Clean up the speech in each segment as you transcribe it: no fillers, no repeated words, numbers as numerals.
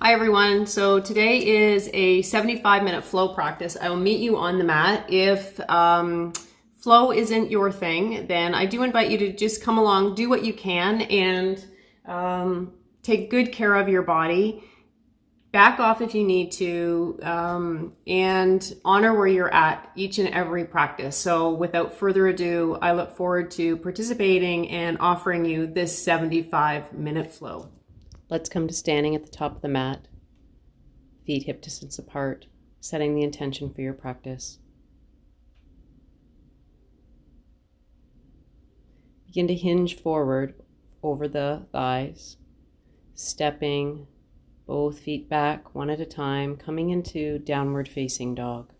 Hi everyone. So today is a 75-minute flow practice. I will meet you on the mat. If flow isn't your thing, then I do invite you to just come along, do what you can, and take good care of your body. Back off if you need to, and honor where you're at each and every practice. So without further ado, I look forward to participating and offering you this 75-minute flow. Let's come to standing at the top of the mat, feet hip distance apart, setting the intention for your practice. Begin to hinge forward over the thighs, stepping both feet back one at a time, coming into downward facing dog.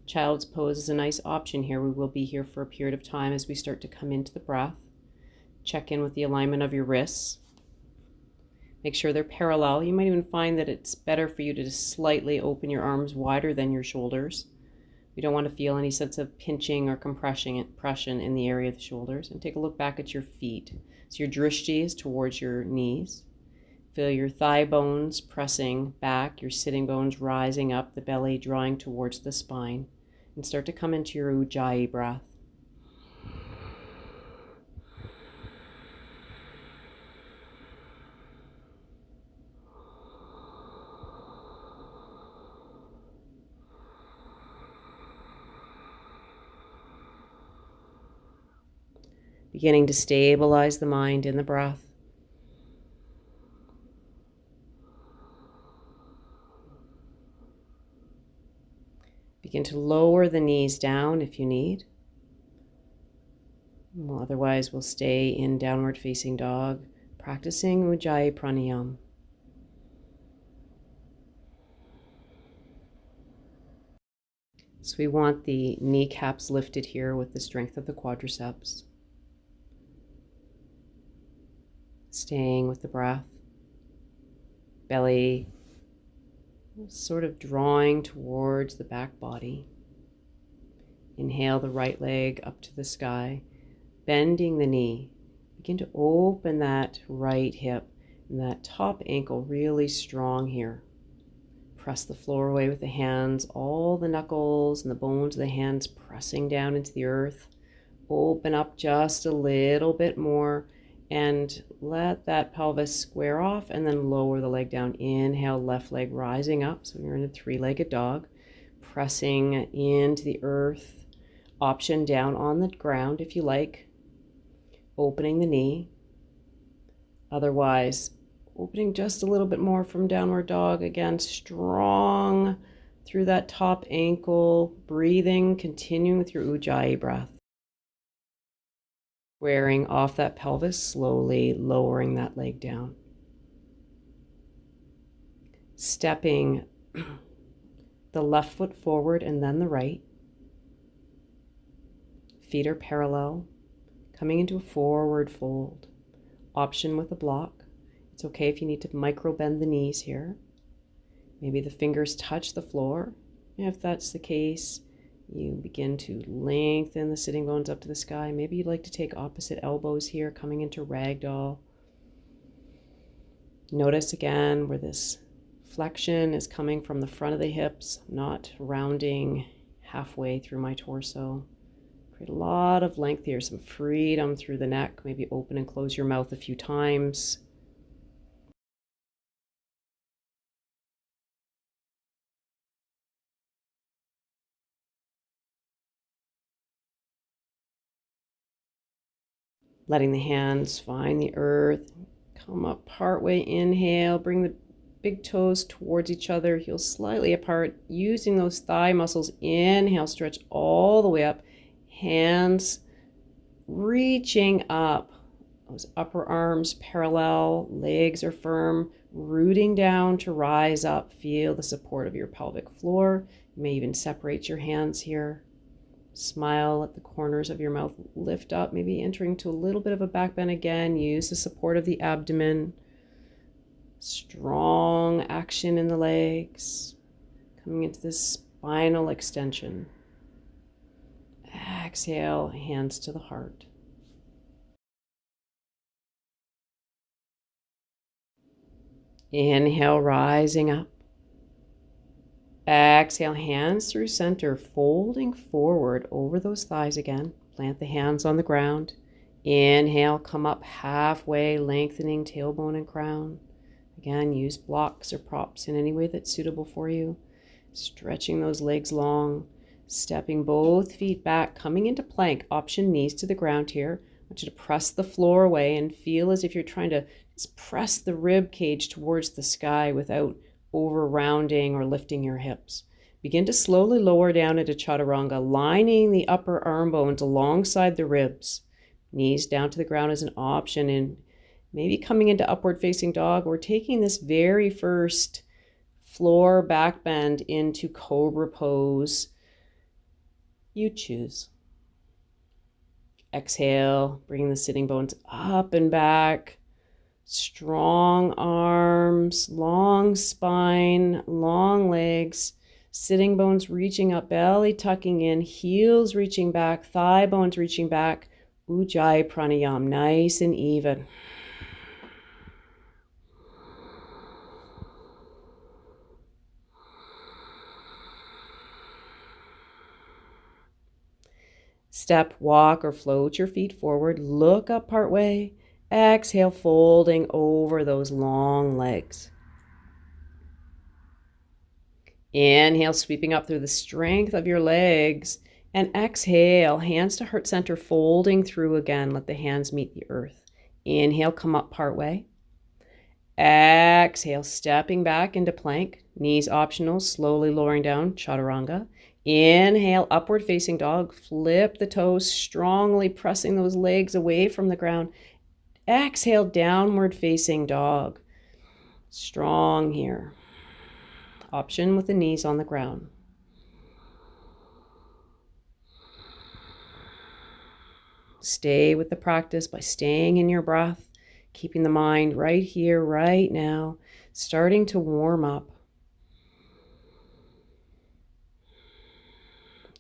Child's pose is a nice option here. We will be here for a period of time as we start to come into the breath. Check in with the alignment of your wrists. Make sure they're parallel. You might even find that it's better for you to just slightly open your arms wider than your shoulders. We don't want to feel any sense of pinching or compression in the area of the shoulders. And take a look back at your feet. So your drishti is towards your knees. Feel your thigh bones pressing back, your sitting bones rising up, the belly drawing towards the spine. And start to come into your Ujjayi breath. Beginning to stabilize the mind in the breath. Begin to lower the knees down if you need. Well, otherwise, we'll stay in downward facing dog, practicing Ujjayi pranayama. So we want the kneecaps lifted here with the strength of the quadriceps. Staying with the breath, belly sort of drawing towards the back body. Inhale the right leg up to the sky, bending the knee. Begin to open that right hip and that top ankle really strong here. Press the floor away with the hands, all the knuckles and the bones of the hands pressing down into the earth. Open up just a little bit more. And let that pelvis square off and then lower the leg down. Inhale, left leg rising up. So you're in a three-legged dog. Pressing into the earth. Option down on the ground if you like. Opening the knee. Otherwise, opening just a little bit more from downward dog. Again, strong through that top ankle. Breathing, continuing with your Ujjayi breath. Squaring off that pelvis, slowly lowering that leg down. Stepping the left foot forward and then the right. Feet are parallel, coming into a forward fold. Option with a block. It's okay if you need to micro bend the knees here. Maybe the fingers touch the floor. If that's the case, you begin to lengthen the sitting bones up to the sky. Maybe you'd like to take opposite elbows here, coming into ragdoll. Notice again where this flexion is coming from the front of the hips, not rounding halfway through my torso. Create a lot of length here, some freedom through the neck. Maybe open and close your mouth a few times. Letting the hands find the earth. Come up partway, inhale, bring the big toes towards each other, heels slightly apart, using those thigh muscles. Inhale, stretch all the way up. Hands reaching up. Those upper arms parallel, legs are firm, rooting down to rise up. Feel the support of your pelvic floor. You may even separate your hands here. Smile at the corners of your mouth, lift up, maybe entering to a little bit of a back bend again. Use the support of the abdomen. Strong action in the legs. Coming into this spinal extension. Exhale, hands to the heart. Inhale, rising up. Exhale, hands through center, folding forward over those thighs again. Plant the hands on the ground. Inhale, come up halfway, lengthening tailbone and crown. Again, use blocks or props in any way that's suitable for you. Stretching those legs long, stepping both feet back, coming into plank. Option knees to the ground here. I want you to press the floor away and feel as if you're trying to just press the rib cage towards the sky without over rounding or lifting your hips. Begin to slowly lower down into Chaturanga, lining the upper arm bones alongside the ribs. Knees down to the ground is an option, and maybe coming into upward facing dog or taking this very first floor back bend into Cobra pose. You choose. Exhale, bringing the sitting bones up and back. Strong arms, long spine, long legs, sitting bones reaching up, belly tucking in, heels reaching back, thigh bones reaching back. Ujjayi pranayama, nice and even. Step, walk, or float your feet forward. Look up part way. Exhale, folding over those long legs. Inhale, sweeping up through the strength of your legs. And exhale, hands to heart center, folding through again. Let the hands meet the earth. Inhale, come up part way. Exhale, stepping back into plank. Knees optional, slowly lowering down, Chaturanga. Inhale, upward facing dog. Flip the toes, strongly pressing those legs away from the ground. Exhale, downward facing dog. Strong here. Option with the knees on the ground. Stay with the practice by staying in your breath, keeping the mind right here, right now, starting to warm up.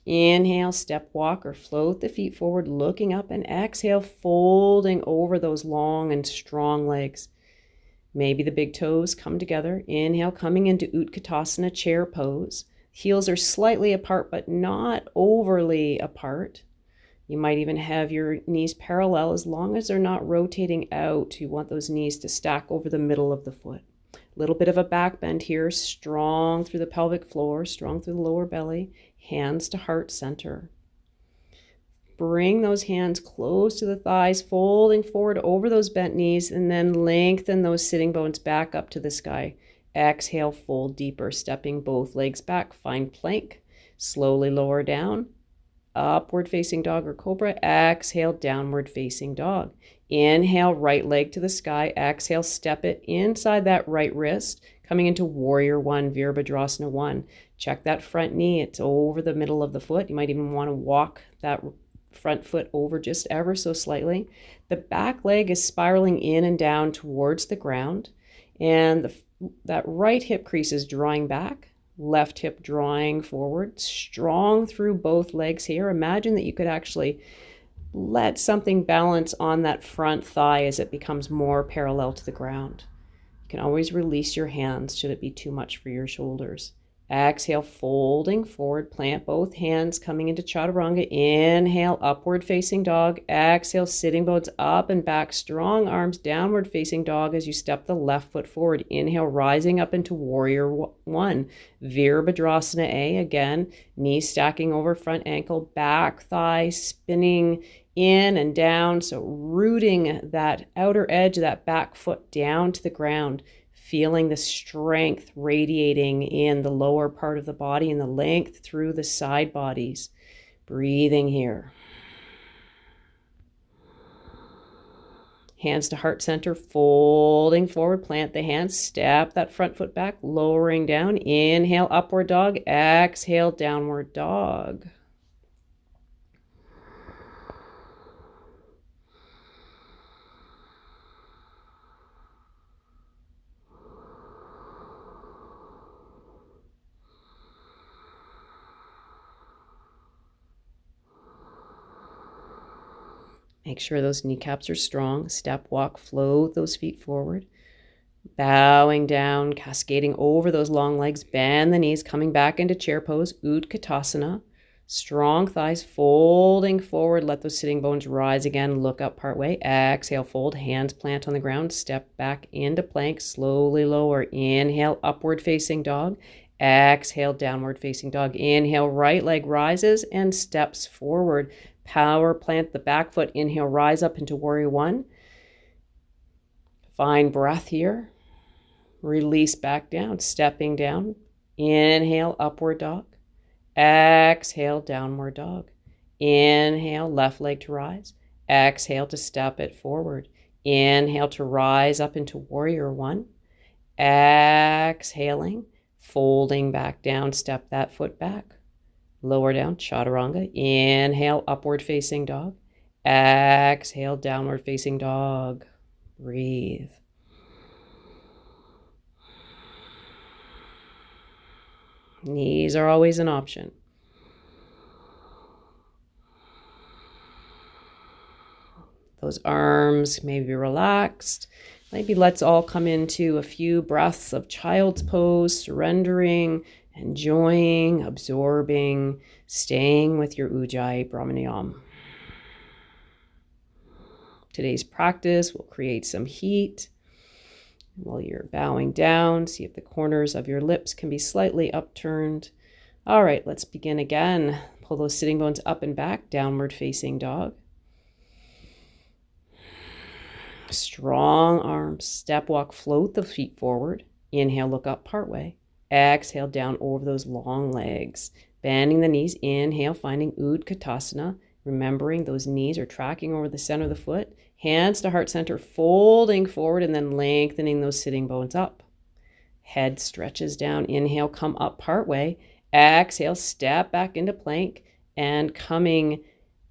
Inhale, step, walk, or float the feet forward, looking up, and exhale, folding over those long and strong legs. Maybe the big toes come together. Inhale, coming into Utkatasana, chair pose. Heels are slightly apart, but not overly apart. You might even have your knees parallel as long as they're not rotating out. You want those knees to stack over the middle of the foot. A little bit of a back bend here, strong through the pelvic floor, strong through the lower belly. Hands to heart center. Bring those hands close to the thighs, folding forward over those bent knees, and then lengthen those sitting bones back up to the sky. Exhale, fold deeper, stepping both legs back. Find plank. Slowly lower down. Upward facing dog or cobra. Exhale, downward facing dog. Inhale, right leg to the sky. Exhale, step it inside that right wrist. Coming into warrior one, Virabhadrasana 1. Check that front knee. It's over the middle of the foot. You might even want to walk that front foot over just ever so slightly. The back leg is spiraling in and down towards the ground. And that right hip crease is drawing back. Left hip drawing forward. Strong through both legs here. Imagine that you could actually let something balance on that front thigh as it becomes more parallel to the ground. You can always release your hands should it be too much for your shoulders. Exhale, folding forward, plant both hands, coming into Chaturanga. Inhale, upward facing dog. Exhale, sitting bones up and back, strong arms, downward facing dog as you step the left foot forward. Inhale, rising up into warrior one. Virabhadrasana A, again, knees stacking over front ankle, back thigh spinning in and down. So rooting that outer edge of that back foot down to the ground. Feeling the strength radiating in the lower part of the body and the length through the side bodies. Breathing here. Hands to heart center, folding forward, plant the hands, step that front foot back, lowering down. Inhale, upward dog. Exhale, downward dog. Make sure those kneecaps are strong. Step, walk, float those feet forward. Bowing down, cascading over those long legs, bend the knees, coming back into chair pose, Utkatasana. Strong thighs, folding forward, let those sitting bones rise again, look up partway. Exhale, fold, hands plant on the ground, step back into plank, slowly lower. Inhale, upward facing dog. Exhale, downward facing dog. Inhale, right leg rises and steps forward. Power plant the back foot. Inhale, rise up into warrior one. Find breath here. Release back down, stepping down. Inhale, upward dog. Exhale, downward dog. Inhale, left leg to rise. Exhale to step it forward. Inhale to rise up into warrior one. Exhaling, folding back down, step that foot back. Lower down, Chaturanga. Inhale, upward facing dog. Exhale, downward facing dog. Breathe. Knees are always an option. Those arms may be relaxed. Maybe let's all come into a few breaths of child's pose, surrendering, enjoying, absorbing, staying with your Ujjayi Brahmanayam. Today's practice will create some heat. While you're bowing down, see if the corners of your lips can be slightly upturned. All right, let's begin again. Pull those sitting bones up and back, downward facing dog. Strong arms, step, walk, float the feet forward. Inhale, look up partway. Exhale, down over those long legs. Bending the knees, inhale, finding Utkatasana. Remembering those knees are tracking over the center of the foot. Hands to heart center, folding forward and then lengthening those sitting bones up. Head stretches down. Inhale, come up partway. Exhale, step back into plank and coming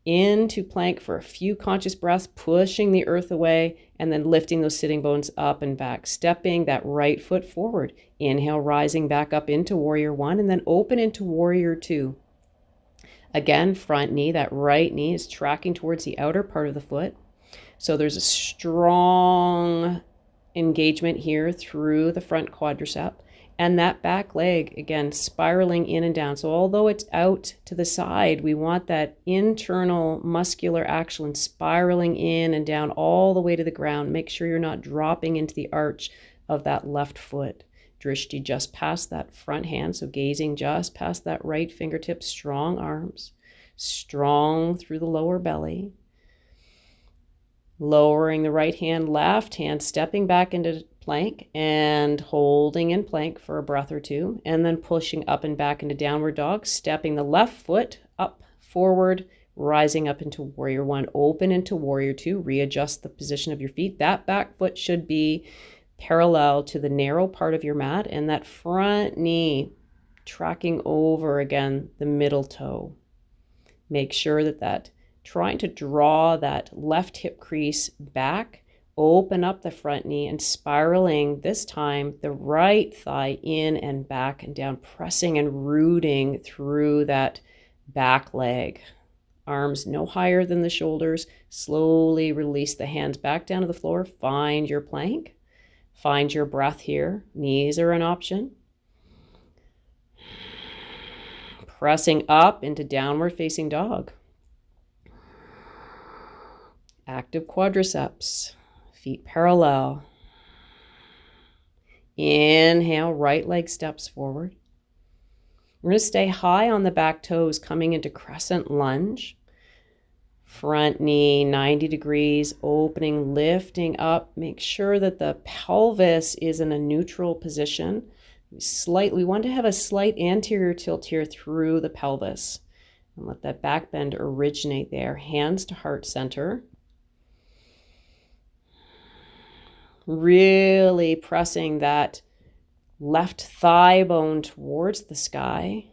into plank for a few conscious breaths, pushing the earth away and then lifting those sitting bones up and back, stepping that right foot forward. Inhale, rising back up into warrior one and then open into warrior two. Again, front knee, that right knee is tracking towards the outer part of the foot. So there's a strong engagement here through the front quadricep. And that back leg, again, spiraling in and down. So although it's out to the side, we want that internal muscular action spiraling in and down all the way to the ground. Make sure you're not dropping into the arch of that left foot. Drishti just past that front hand, so gazing just past that right fingertip. Strong arms, strong through the lower belly. Lowering the right hand, left hand, stepping back into plank and holding in plank for a breath or two, and then pushing up and back into downward dog, stepping the left foot up, forward, rising up into warrior one, open into warrior two, readjust the position of your feet. That back foot should be parallel to the narrow part of your mat, and that front knee tracking over again the middle toe. Make sure that trying to draw that left hip crease back, open up the front knee and spiraling this time the right thigh in and back and down, pressing and rooting through that back leg. Arms no higher than the shoulders. Slowly release the hands back down to the floor. Find your plank. Find your breath here. Knees are an option. Pressing up into downward facing dog. Active quadriceps, feet parallel. Inhale, right leg steps forward. We're going to stay high on the back toes, coming into Crescent Lunge. Front knee 90 degrees, opening, lifting up. Make sure that the pelvis is in a neutral position. We want to have a slight anterior tilt here through the pelvis. And let that back bend originate there. Hands to heart center. Really pressing that left thigh bone towards the sky.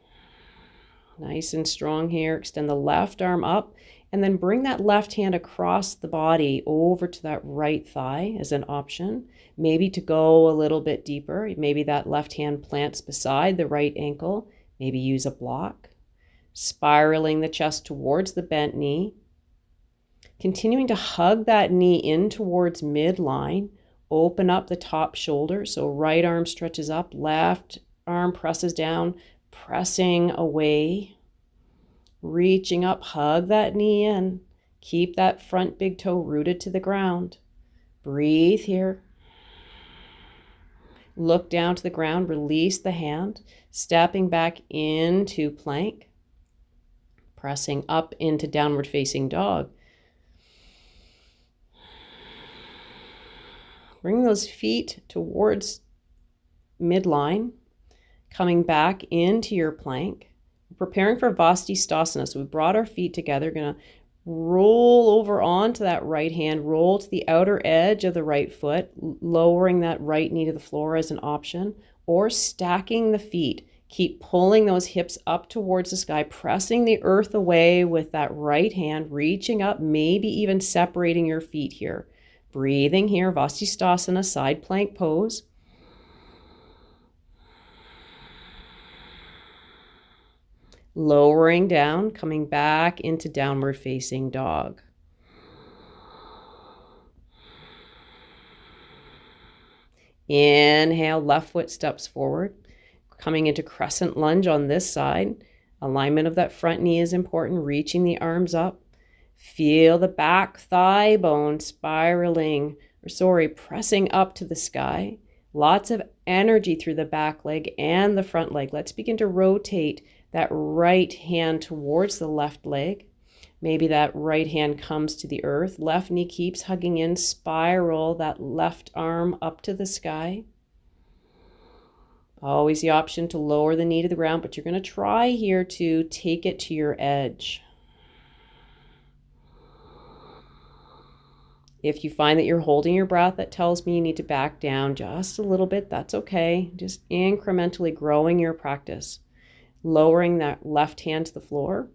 Nice and strong here. Extend the left arm up and then bring that left hand across the body over to that right thigh as an option. Maybe to go a little bit deeper. Maybe that left hand plants beside the right ankle. Maybe use a block. Spiraling the chest towards the bent knee. Continuing to hug that knee in towards midline. Open up the top shoulder. So right arm stretches up, left arm presses down, pressing away, reaching up, hug that knee in. Keep that front big toe rooted to the ground. Breathe here. Look down to the ground, release the hand, stepping back into plank, pressing up into downward facing dog. Bring those feet towards midline, coming back into your plank. Preparing for Matsyasana. So we brought our feet together, going to roll over onto that right hand, roll to the outer edge of the right foot, lowering that right knee to the floor as an option, or stacking the feet. Keep pulling those hips up towards the sky, pressing the earth away with that right hand, reaching up, maybe even separating your feet here. Breathing here, Matsyasana, side plank pose. Lowering down, coming back into downward facing dog. Inhale, left foot steps forward. Coming into Crescent Lunge on this side. Alignment of that front knee is important, reaching the arms up. Feel the back thigh bone pressing up to the sky. Lots of energy through the back leg and the front leg. Let's begin to rotate that right hand towards the left leg. Maybe that right hand comes to the earth. Left knee keeps hugging in. Spiral that left arm up to the sky. Always the option to lower the knee to the ground, but you're going to try here to take it to your edge. If you find that you're holding your breath, that tells me you need to back down just a little bit. That's okay. Just incrementally growing your practice. Lowering that left hand to the floor.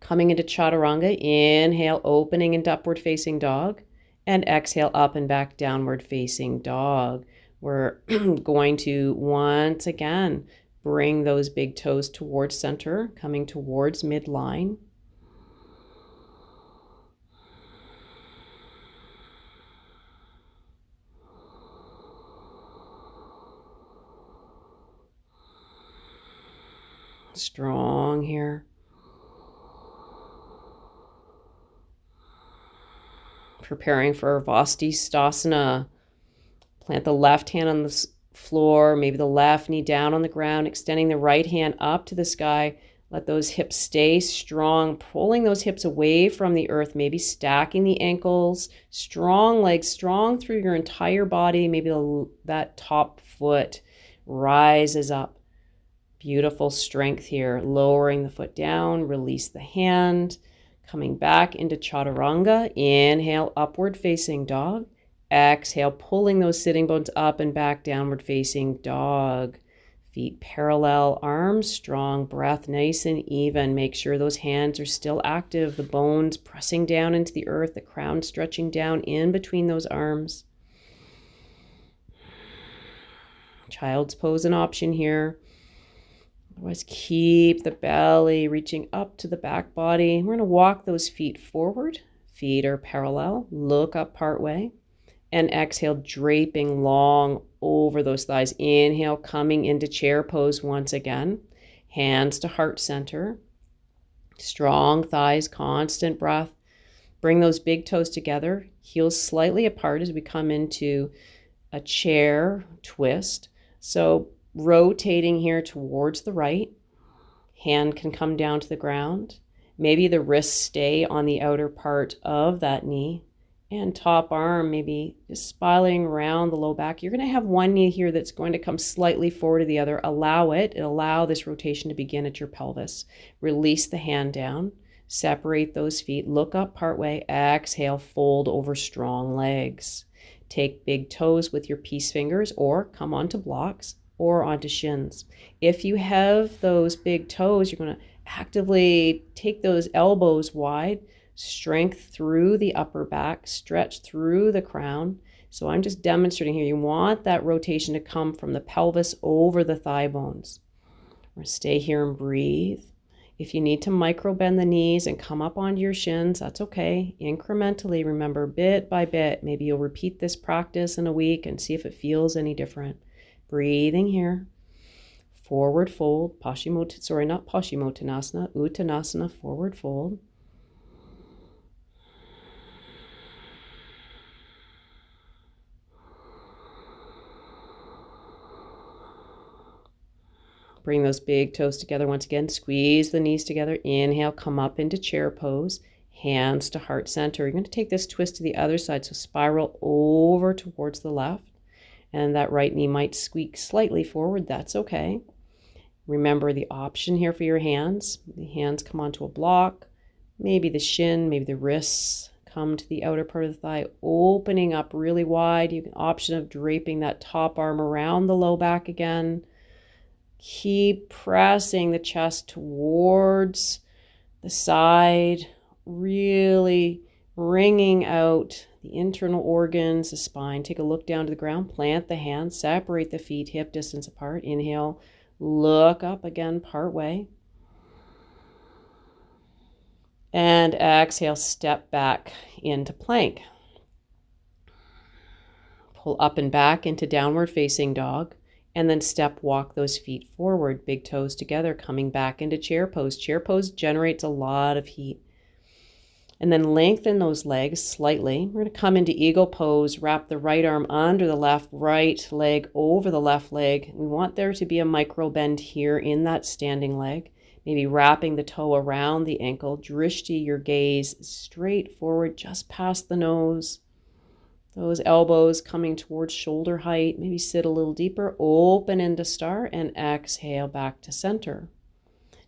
Coming into Chaturanga. Inhale, opening into upward facing dog. And exhale, up and back, downward facing dog. We're going to once again bring those big toes towards center, coming towards midline. Strong here. Preparing for Matsyasana. Plant the left hand on the floor, maybe the left knee down on the ground, extending the right hand up to the sky. Let those hips stay strong, pulling those hips away from the earth, maybe stacking the ankles, strong legs, strong through your entire body. Maybe that top foot rises up. Beautiful strength here. Lowering the foot down, release the hand. Coming back into Chaturanga. Inhale, upward facing dog. Exhale, pulling those sitting bones up and back, downward facing dog. Feet parallel, arms strong, breath nice and even. Make sure those hands are still active. The bones pressing down into the earth, the crown stretching down in between those arms. Child's pose an option here. Otherwise, keep the belly reaching up to the back body. We're going to walk those feet forward. Feet are parallel. Look up partway. And exhale, draping long over those thighs. Inhale, coming into chair pose once again. Hands to heart center. Strong thighs, constant breath. Bring those big toes together. Heels slightly apart as we come into a chair twist. So rotating here towards the right. Hand can come down to the ground. Maybe the wrists stay on the outer part of that knee. And top arm maybe just spiraling around the low back. You're going to have one knee here that's going to come slightly forward to the other. Allow it. Allow this rotation to begin at your pelvis. Release the hand down. Separate those feet. Look up partway. Exhale, fold over strong legs. Take big toes with your peace fingers or come onto blocks or onto shins. If you have those big toes, you're going to actively take those elbows wide. Strength through the upper back, stretch through the crown. So I'm just demonstrating here. You want that rotation to come from the pelvis over the thigh bones. We're going to stay here and breathe. If you need to micro bend the knees and come up onto your shins, that's okay. Incrementally, remember, bit by bit. Maybe you'll repeat this practice in a week and see if it feels any different. Breathing here. Forward fold, Paschimottanasana, Uttanasana, forward fold. Bring those big toes together once again. Squeeze the knees together. Inhale, come up into chair pose. Hands to heart center. You're going to take this twist to the other side. So spiral over towards the left. And that right knee might squeak slightly forward. That's okay. Remember the option here for your hands. The hands come onto a block. Maybe the shin, maybe the wrists come to the outer part of the thigh, opening up really wide. You have an option of draping that top arm around the low back again. Keep pressing the chest towards the side, really wringing out the internal organs, the spine. Take a look down to the ground, plant the hands, separate the feet hip distance apart. Inhale, look up again, part way. And exhale, step back into plank. Pull up and back into downward facing dog. And then step walk those feet forward, big toes together, coming back into chair pose. Chair pose generates a lot of heat. And then lengthen those legs slightly. We're going to come into eagle pose, wrap the right arm under the left, right leg over the left leg. We want there to be a micro bend here in that standing leg. Maybe wrapping the toe around the ankle. Drishti, your gaze straight forward, just past the nose. Those elbows coming towards shoulder height. Maybe sit a little deeper. Open into star and exhale back to center.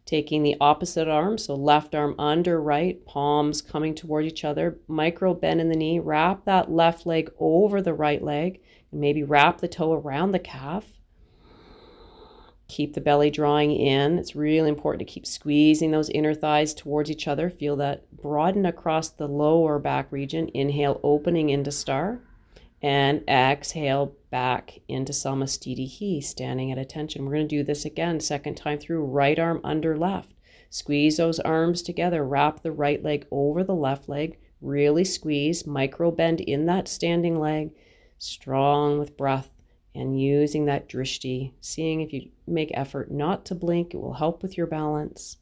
Taking the opposite arm, so left arm under right, palms coming toward each other. Micro bend in the knee. Wrap that left leg over the right leg. And maybe wrap the toe around the calf. Keep the belly drawing in. It's really important to keep squeezing those inner thighs towards each other. Feel that broaden across the lower back region. Inhale, opening into star. And exhale back into Samastitihi, standing at attention. We're going to do this again, second time through. Right arm under left. Squeeze those arms together. Wrap the right leg over the left leg. Really squeeze. Micro bend in that standing leg. Strong with breath. And using that drishti, seeing if you make effort not to blink, it will help with your balance.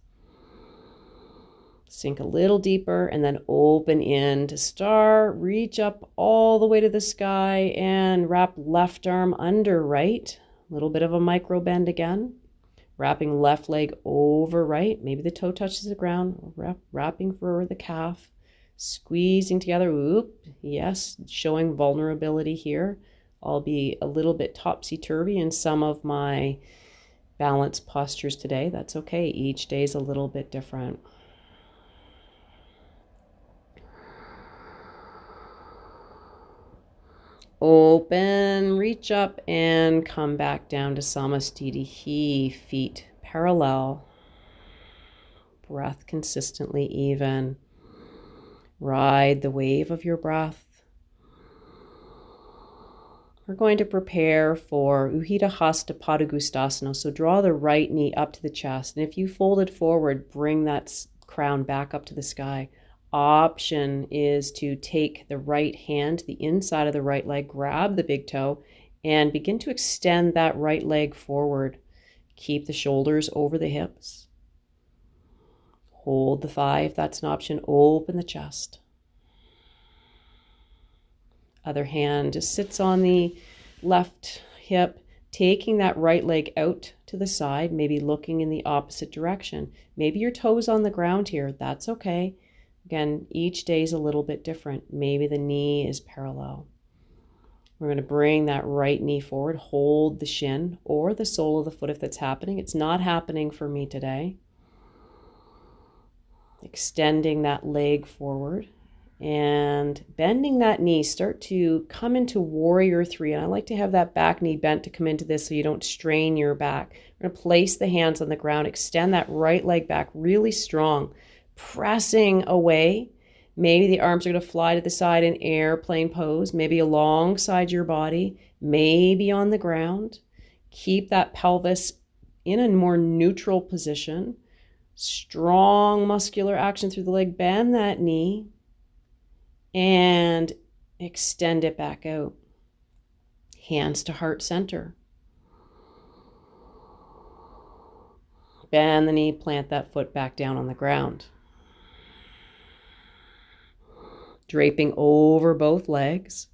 Sink a little deeper and then open in to star. Reach up all the way to the sky and wrap left arm under right. A little bit of a micro bend again. Wrapping left leg over right. Maybe the toe touches the ground. Wrapping for the calf. Squeezing together. Oop. Yes, showing vulnerability here. I'll be a little bit topsy-turvy in some of my balance postures today. That's okay. Each day is a little bit different. Open, reach up, and come back down to Samastitihi. Feet parallel. Breath consistently even. Ride the wave of your breath. We're going to prepare for Uhita Hasta Padagustasana. So draw the right knee up to the chest. And if you fold it forward, bring that crown back up to the sky. Option is to take the right hand to the inside of the right leg, grab the big toe, and begin to extend that right leg forward. Keep the shoulders over the hips. Hold the thigh if that's an option. Open the chest. Other hand just sits on the left hip, taking that right leg out to the side, maybe looking in the opposite direction. Maybe your toes on the ground here. That's okay. Again, each day is a little bit different. Maybe the knee is parallel. We're going to bring that right knee forward, hold the shin or the sole of the foot if that's happening. It's not happening for me today. Extending that leg forward. And bending that knee, start to come into warrior three. And I like to have that back knee bent to come into this so you don't strain your back. We're going to place the hands on the ground, extend that right leg back really strong, pressing away. Maybe the arms are going to fly to the side in airplane pose, maybe alongside your body, maybe on the ground. Keep that pelvis in a more neutral position. Strong muscular action through the leg. Bend that knee and extend it back out. Hands to heart center. Bend the knee, plant that foot back down on the ground. Draping over both legs.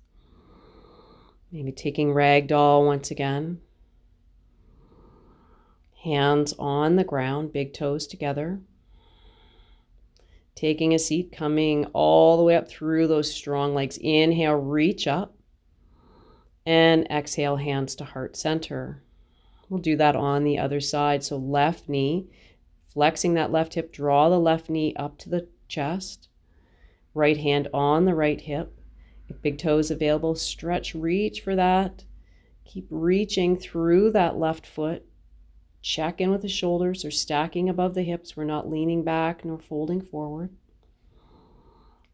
Maybe taking ragdoll once again. Hands on the ground, big toes together. Taking a seat, coming all the way up through those strong legs. Inhale, reach up. And exhale, hands to heart center. We'll do that on the other side. So left knee, flexing that left hip, draw the left knee up to the chest. Right hand on the right hip. If big toe is available, stretch, reach for that. Keep reaching through that left foot. Check in with the shoulders. They're stacking above the hips. We're not leaning back nor folding forward.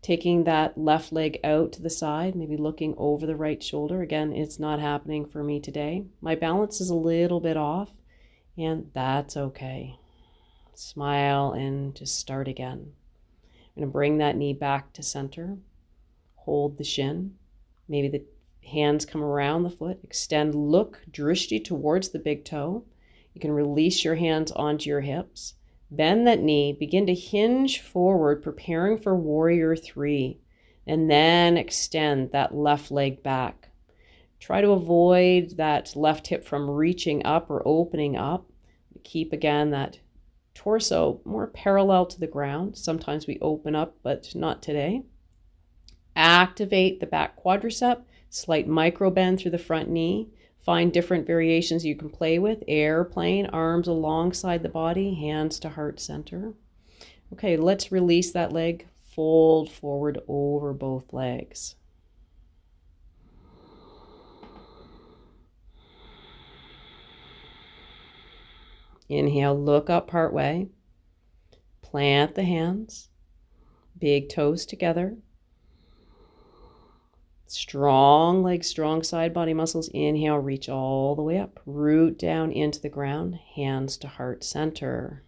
Taking that left leg out to the side, maybe looking over the right shoulder. Again, it's not happening for me today. My balance is a little bit off, and that's okay. Smile and just start again. I'm going to bring that knee back to center. Hold the shin. Maybe the hands come around the foot. Extend, look, drishti towards the big toe. You can release your hands onto your hips. Bend that knee, begin to hinge forward, preparing for warrior three, and then extend that left leg back. Try to avoid that left hip from reaching up or opening up. Keep, again, that torso more parallel to the ground. Sometimes we open up, but not today. Activate the back quadricep, slight micro bend through the front knee. Find different variations you can play with. Airplane, arms alongside the body, hands to heart center. Okay, let's release that leg. Fold forward over both legs. Inhale, look up partway. Plant the hands. Big toes together. Strong legs, strong side body muscles. Inhale, reach all the way up. Root down into the ground. Hands to heart center.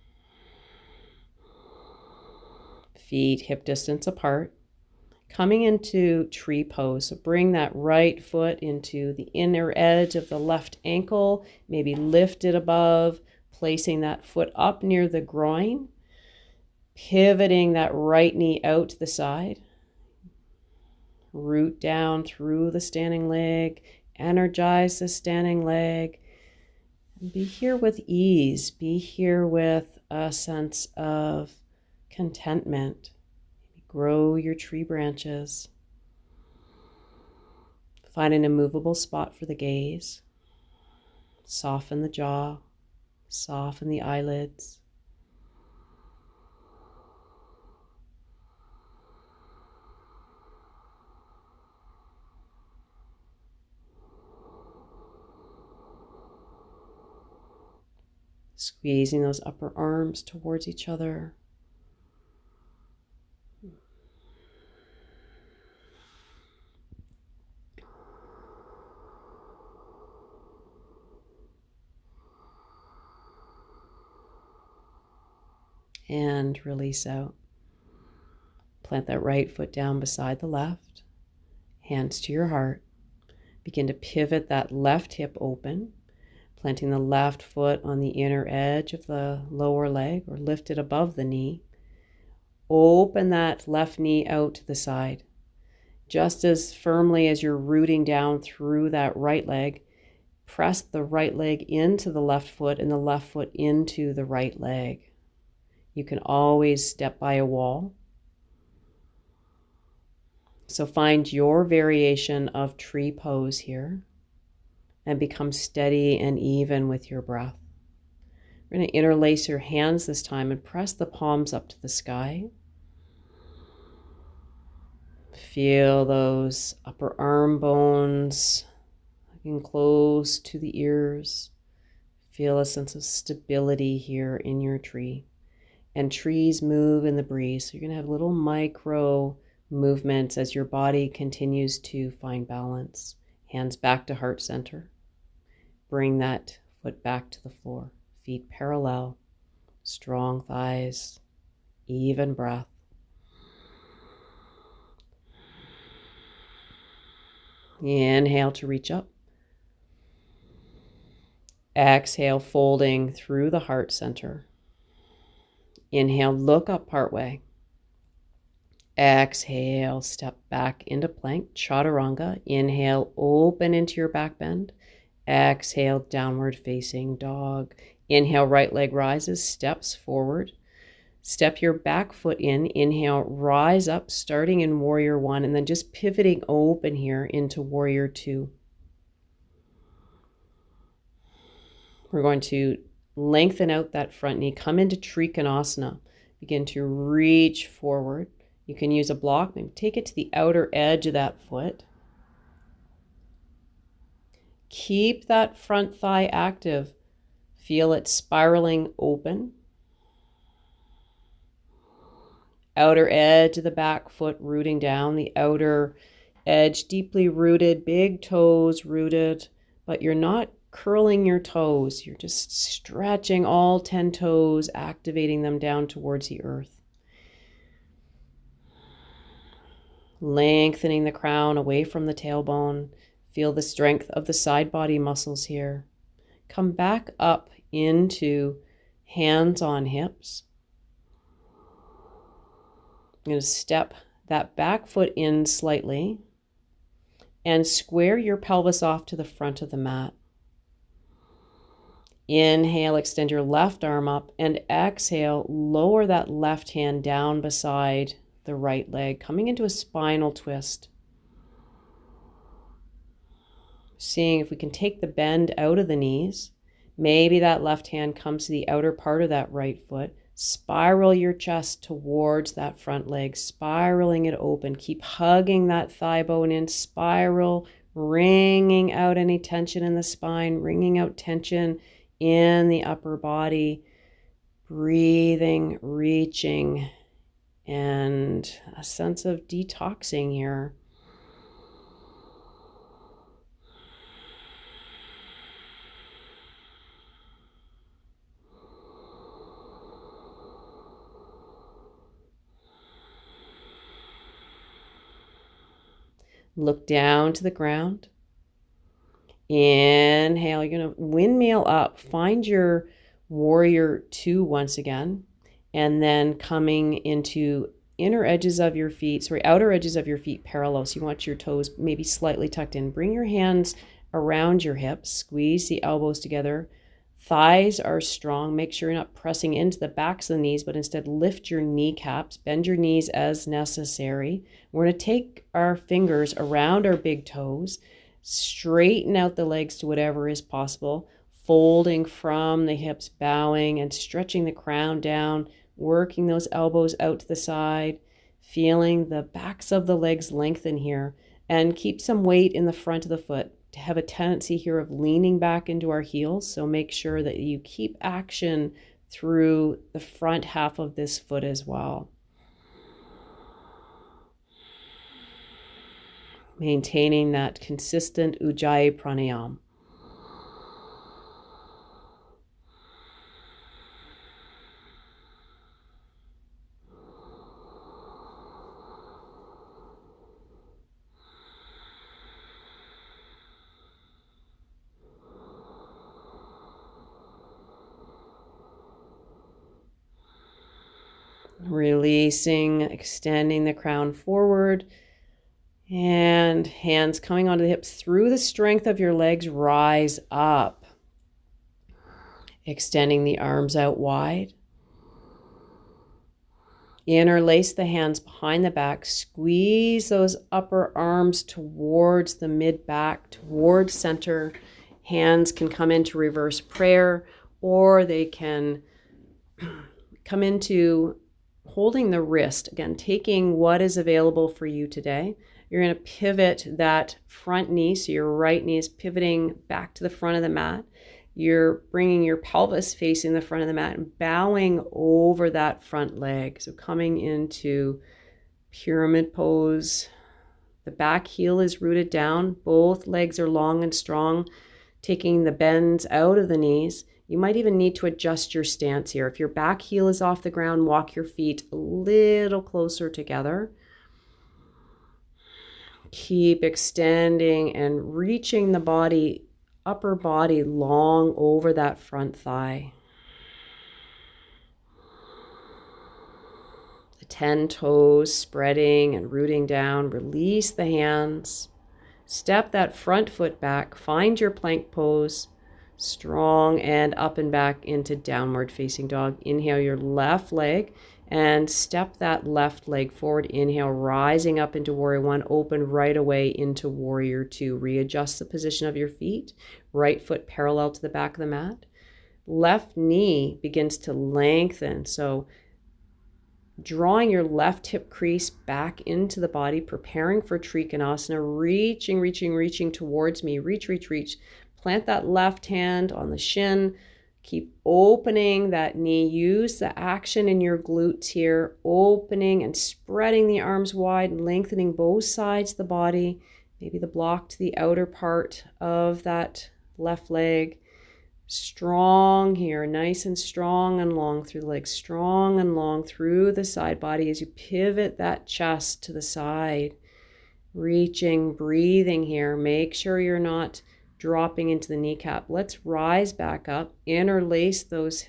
Feet hip distance apart. Coming into tree pose. So bring that right foot into the inner edge of the left ankle. Maybe lift it above. Placing that foot up near the groin. Pivoting that right knee out to the side. Root down through the standing leg, energize the standing leg. Be here with ease, be here with a sense of contentment. Grow your tree branches. Find an immovable spot for the gaze. Soften the jaw, soften the eyelids. Squeezing those upper arms towards each other. And release out. Plant that right foot down beside the left. Hands to your heart. Begin to pivot that left hip open. Planting the left foot on the inner edge of the lower leg or lift it above the knee. Open that left knee out to the side. Just as firmly as you're rooting down through that right leg, press the right leg into the left foot and the left foot into the right leg. You can always step by a wall. So find your variation of tree pose here. And become steady and even with your breath. We're going to interlace your hands this time and press the palms up to the sky. Feel those upper arm bones getting close to the ears. Feel a sense of stability here in your tree. And trees move in the breeze. So you're going to have little micro movements as your body continues to find balance. Hands back to heart center. Bring that foot back to the floor. Feet parallel. strong thighs, even breath. Inhale to reach up. Exhale, folding through the heart center. Inhale, look up partway. Exhale, step back into plank, Chaturanga. Inhale, open into your back bend. Exhale, downward facing dog. Inhale, right leg rises, steps forward. Step your back foot in. Inhale, rise up, starting in warrior one, and then just pivoting open here into warrior two. We're going to lengthen out that front knee, come into Triconasana. Begin to reach forward. You can use a block, maybe take it to the outer edge of that foot. Keep that front thigh active. Feel it spiraling open. Outer edge of the back foot rooting down, the outer edge deeply rooted, big toes rooted, but you're not curling your toes. You're just stretching all 10 toes, activating them down towards the earth. Lengthening the crown away from the tailbone. Feel the strength of the side body muscles here. Come back up into hands on hips. I'm going to step that back foot in slightly and square your pelvis off to the front of the mat. Inhale, extend your left arm up, and exhale, lower that left hand down beside the right leg, coming into a spinal twist. Seeing if we can take the bend out of the knees. Maybe that left hand comes to the outer part of that right foot. Spiral your chest towards that front leg, spiraling it open. Keep hugging that thigh bone in, spiral, wringing out any tension in the spine, wringing out tension in the upper body, breathing, reaching, and a sense of detoxing here. Look down to the ground. Inhale, you're going to windmill up. Find your warrior two once again. And then coming into outer edges of your feet parallel. So you want your toes maybe slightly tucked in. Bring your hands around your hips. Squeeze the elbows together. Thighs are strong. Make sure you're not pressing into the backs of the knees, but instead lift your kneecaps. Bend your knees as necessary. We're going to take our fingers around our big toes. Straighten out the legs to whatever is possible. Folding from the hips, bowing and stretching the crown down. Working those elbows out to the side. Feeling the backs of the legs lengthen here. And keep some weight in the front of the foot. To have a tendency here of leaning back into our heels. So make sure that you keep action through the front half of this foot as well. Maintaining that consistent Ujjayi pranayama. Releasing, extending the crown forward, and hands coming onto the hips. Through the strength of your legs, rise up. Extending the arms out wide. Interlace the hands behind the back. Squeeze those upper arms towards the mid-back, towards center. Hands can come into reverse prayer, or they can come into holding the wrist. Again, taking what is available for you today. You're going to pivot that front knee, so your right knee is pivoting back to the front of the mat. You're bringing your pelvis facing the front of the mat and bowing over that front leg. So coming into pyramid pose. The back heel is rooted down. Both legs are long and strong, taking the bends out of the knees. You might even need to adjust your stance here. If your back heel is off the ground, walk your feet a little closer together. Keep extending and reaching the body, upper body long over that front thigh. The 10 toes spreading and rooting down. Release the hands. Step that front foot back. Find your plank pose. Strong and up and back into downward facing dog. Inhale your left leg and step that left leg forward. Inhale, rising up into warrior one. Open right away into warrior two. Readjust the position of your feet. Right foot parallel to the back of the mat. Left knee begins to lengthen. So drawing your left hip crease back into the body, preparing for Triconasana, reaching towards me. Reach. Plant that left hand on the shin. Keep opening that knee. Use the action in your glutes here, opening and spreading the arms wide, lengthening both sides of the body. Maybe the block to the outer part of that left leg. Strong here, nice and strong and long through the legs, strong and long through the side body as you pivot that chest to the side. Reaching, breathing here. Make sure you're not dropping into the kneecap. Let's rise back up, not interlace those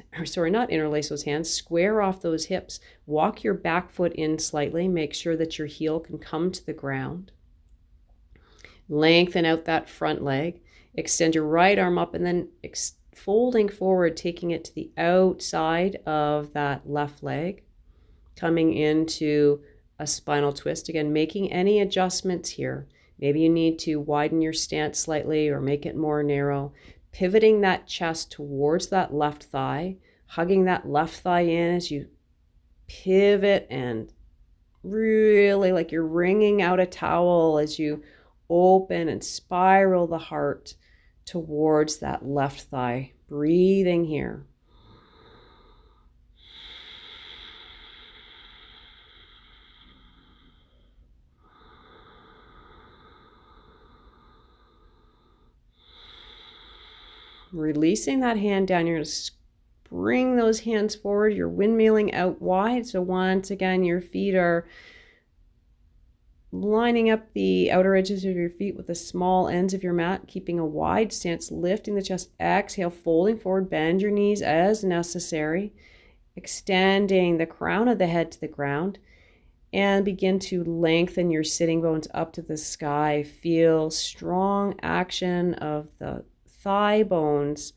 hands, square off those hips, walk your back foot in slightly, make sure that your heel can come to the ground. Lengthen out that front leg, extend your right arm up and then folding forward, taking it to the outside of that left leg, coming into a spinal twist. Again, making any adjustments here. Maybe you need to widen your stance slightly or make it more narrow. Pivoting that chest towards that left thigh, hugging that left thigh in as you pivot and really like you're wringing out a towel as you open and spiral the heart towards that left thigh. Breathing here. Releasing that hand down, you're going to bring those hands forward. You're windmilling out wide. So once again, your feet are lining up the outer edges of your feet with the small ends of your mat, keeping a wide stance, lifting the chest. Exhale, folding forward, bend your knees as necessary, extending the crown of the head to the ground, and begin to lengthen your sitting bones up to the sky. Feel strong action of the thigh bones,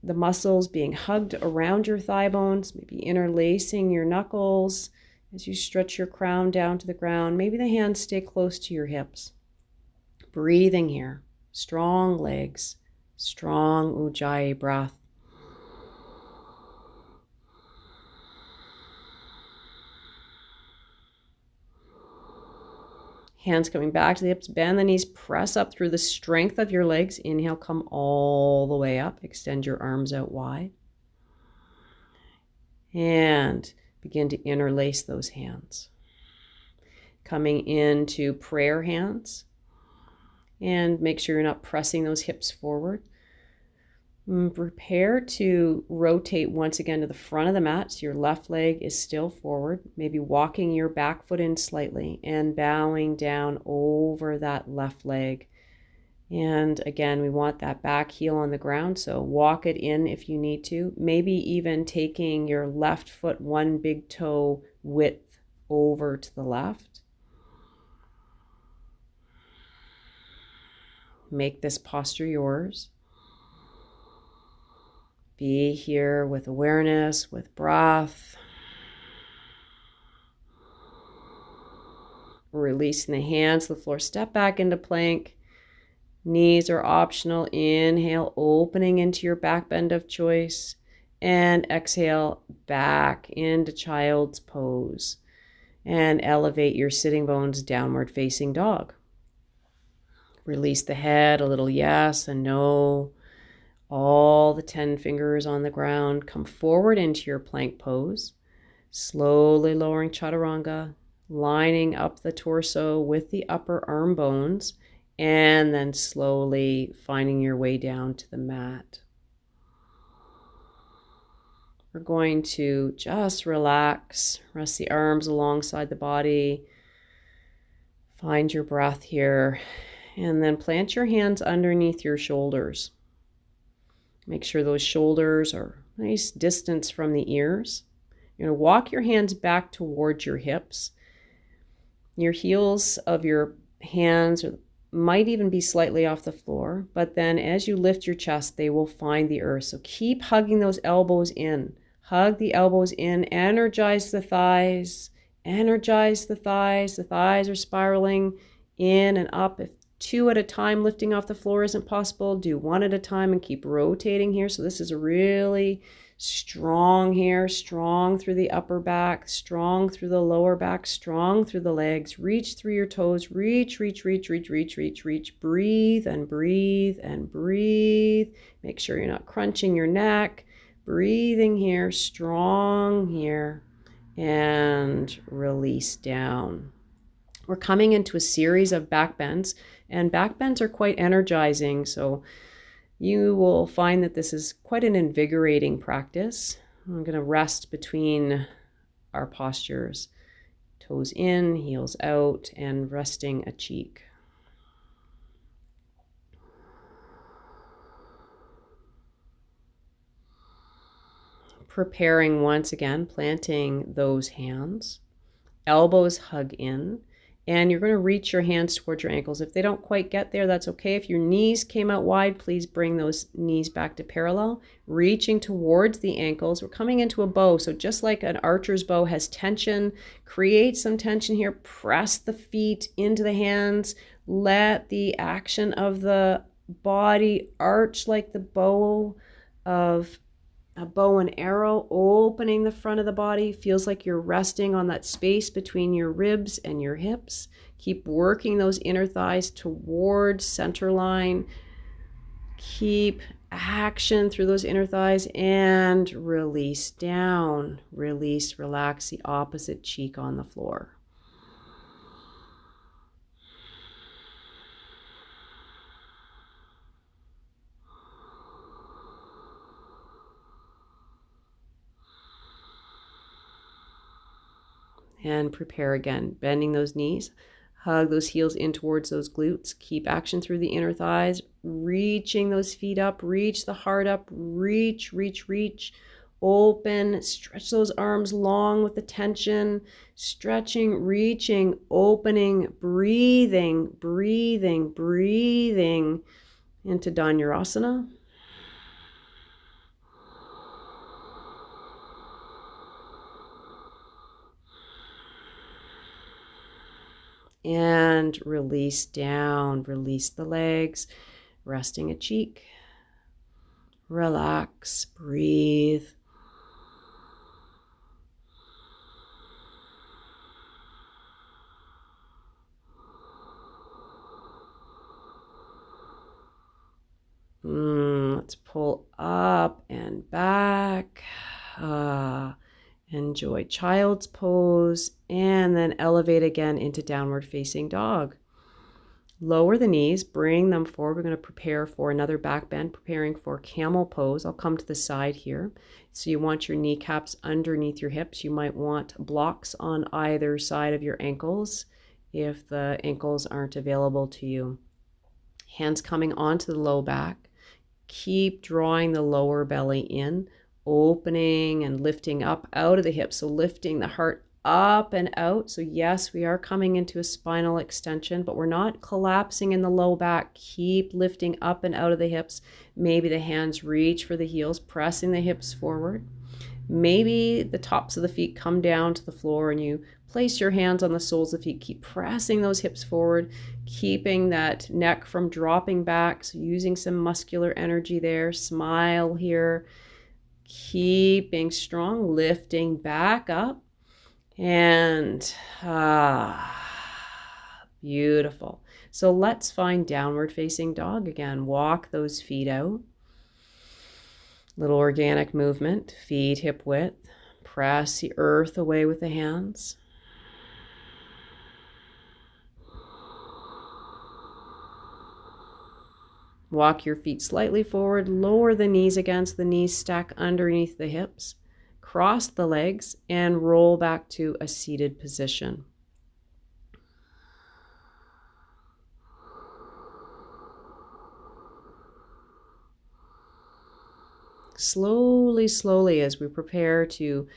the muscles being hugged around your thigh bones, maybe interlacing your knuckles as you stretch your crown down to the ground. Maybe the hands stay close to your hips. Breathing here, strong legs, strong Ujjayi breath. Hands coming back to the hips, bend the knees, press up through the strength of your legs. Inhale, come all the way up. Extend your arms out wide. And begin to interlace those hands. Coming into prayer hands. And make sure you're not pressing those hips forward. Prepare to rotate once again to the front of the mat. So your left leg is still forward. Maybe walking your back foot in slightly and bowing down over that left leg. And again, we want that back heel on the ground. So walk it in if you need to. Maybe even taking your left foot one big toe width over to the left. Make this posture yours. Be here with awareness, with breath. Releasing the hands to the floor. Step back into plank. Knees are optional. Inhale, opening into your back bend of choice. And exhale, back into child's pose. And elevate your sitting bones, downward facing dog. Release the head, a little yes and no. All the 10 fingers on the ground. Come forward into your plank pose. Slowly lowering Chaturanga, lining up the torso with the upper arm bones, and then slowly finding your way down to the mat. We're going to just relax, rest the arms alongside the body. Find your breath here, and then plant your hands underneath your shoulders. Make sure those shoulders are nice distance from the ears. You're going to walk your hands back towards your hips. Your heels of your hands might even be slightly off the floor, but then as you lift your chest, they will find the earth. So keep hugging those elbows in. Hug the elbows in, energize the thighs, energize the thighs. The thighs are spiraling in and up. If 2 at a time lifting off the floor isn't possible, do 1 at a time and keep rotating here. So this is really strong here, strong through the upper back, strong through the lower back, strong through the legs. Reach through your toes, reach, reach, reach, reach, reach, reach, reach. Breathe and breathe and breathe. Make sure you're not crunching your neck. Breathing here, strong here, and release down. We're coming into a series of back bends, and back bends are quite energizing, so you will find that this is quite an invigorating practice. I'm going to rest between our postures, toes in, heels out, and resting a cheek. Preparing once again, planting those hands, elbows hug in, and you're going to reach your hands towards your ankles. If they don't quite get there, that's okay. If your knees came out wide, please bring those knees back to parallel, reaching towards the ankles. We're coming into a bow. So just like an archer's bow has tension, create some tension here, press the feet into the hands, let the action of the body arch like the bow of a bow and arrow, opening the front of the body. Feels like you're resting on that space between your ribs and your hips. Keep working those inner thighs towards center line. Keep action through those inner thighs and release down. Release, relax the opposite cheek on the floor. And prepare again, bending those knees, hug those heels in towards those glutes, keep action through the inner thighs, reaching those feet up, reach the heart up, reach, reach, reach, open, stretch those arms long with the tension, stretching, reaching, opening, breathing, breathing, breathing into Dhanurasana. And release down, release the legs, resting a cheek. Relax, breathe. Let's pull up and back. Enjoy child's pose, and then elevate again into downward facing dog. Lower the knees, bring them forward. We're going to prepare for another back bend, preparing for camel pose. I'll come to the side here. So you want your kneecaps underneath your hips. You might want blocks on either side of your ankles if the ankles aren't available to you. Hands coming onto the low back. Keep drawing the lower belly in, opening and lifting up out of the hips. So lifting the heart up and out. So yes, we are coming into a spinal extension, but we're not collapsing in the low back. Keep lifting up and out of the hips. Maybe the hands reach for the heels, pressing the hips forward. Maybe the tops of the feet come down to the floor and you place your hands on the soles of the feet. Keep pressing those hips forward, keeping that neck from dropping back. So using some muscular energy there. Smile here. Keeping strong, lifting back up, and beautiful. So let's find downward facing dog again. Walk those feet out. Little organic movement, feet hip width. Press the earth away with the hands. Walk your feet slightly forward, lower the knees against the knees, stack underneath the hips. Cross the legs and roll back to a seated position. Slowly, slowly, as we prepare to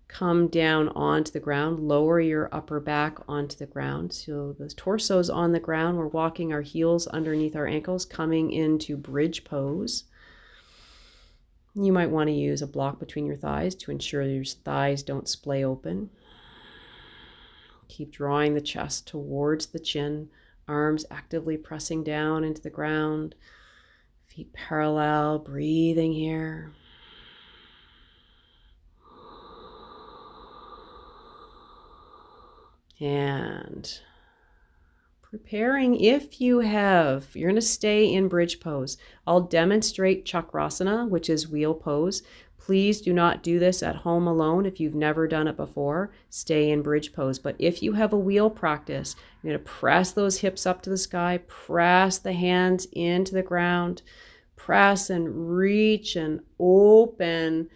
come down onto the ground, lower your upper back onto the ground. So the torso's on the ground. We're walking our heels underneath our ankles, coming into bridge pose. You might want to use a block between your thighs to ensure your thighs don't splay open. Keep drawing the chest towards the chin, arms actively pressing down into the ground, feet parallel, breathing here. And preparing, if you're going to stay in bridge pose. I'll demonstrate Chakrasana, which is wheel pose. Please do not do this at home alone. If you've never done it before, stay in bridge pose. But if you have a wheel practice, you're going to press those hips up to the sky, press the hands into the ground, press and reach and open,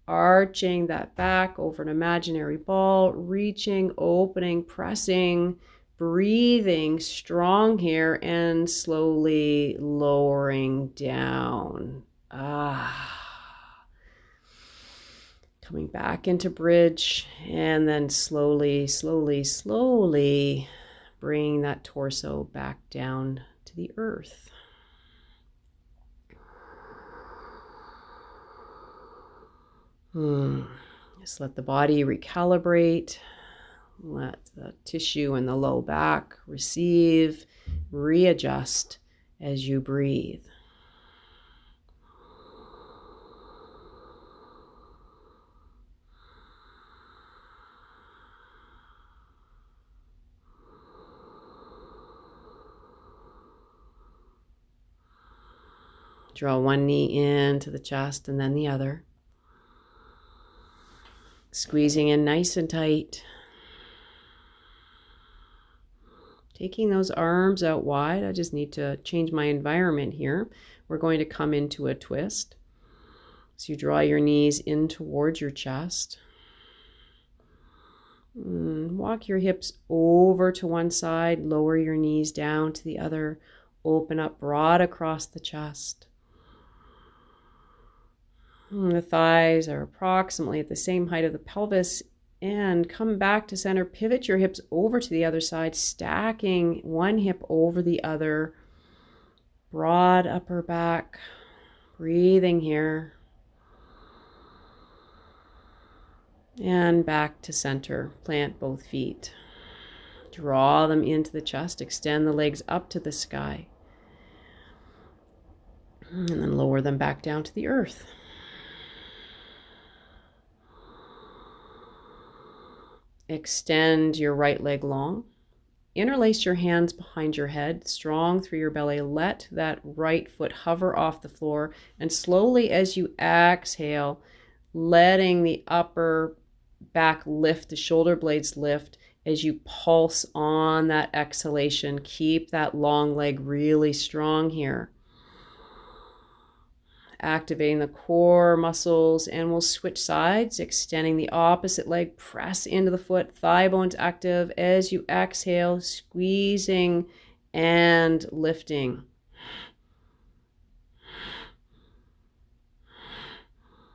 arching that back over an imaginary ball, reaching, opening, pressing, breathing strong here, and slowly lowering down. Coming back into bridge, and then slowly, slowly, slowly bringing that torso back down to the earth. Just let the body recalibrate. Let the tissue in the low back receive, readjust as you breathe. Draw one knee into the chest and then the other. Squeezing in nice and tight. Taking those arms out wide. I just need to change my environment here. We're going to come into a twist. So you draw your knees in towards your chest. Walk your hips over to one side. Lower your knees down to the other. Open up broad across the chest. The thighs are approximately at the same height of the pelvis, and come back to center. Pivot your hips over to the other side, stacking one hip over the other. Broad upper back, breathing here. And back to center. Plant both feet. Draw them into the chest, extend the legs up to the sky. And then lower them back down to the earth. Extend your right leg long. Interlace your hands behind your head, strong through your belly. Let that right foot hover off the floor. And slowly as you exhale, letting the upper back lift, the shoulder blades lift as you pulse on that exhalation. Keep that long leg really strong here. Activating the core muscles, and we'll switch sides, extending the opposite leg, press into the foot, thigh bones active as you exhale, squeezing and lifting.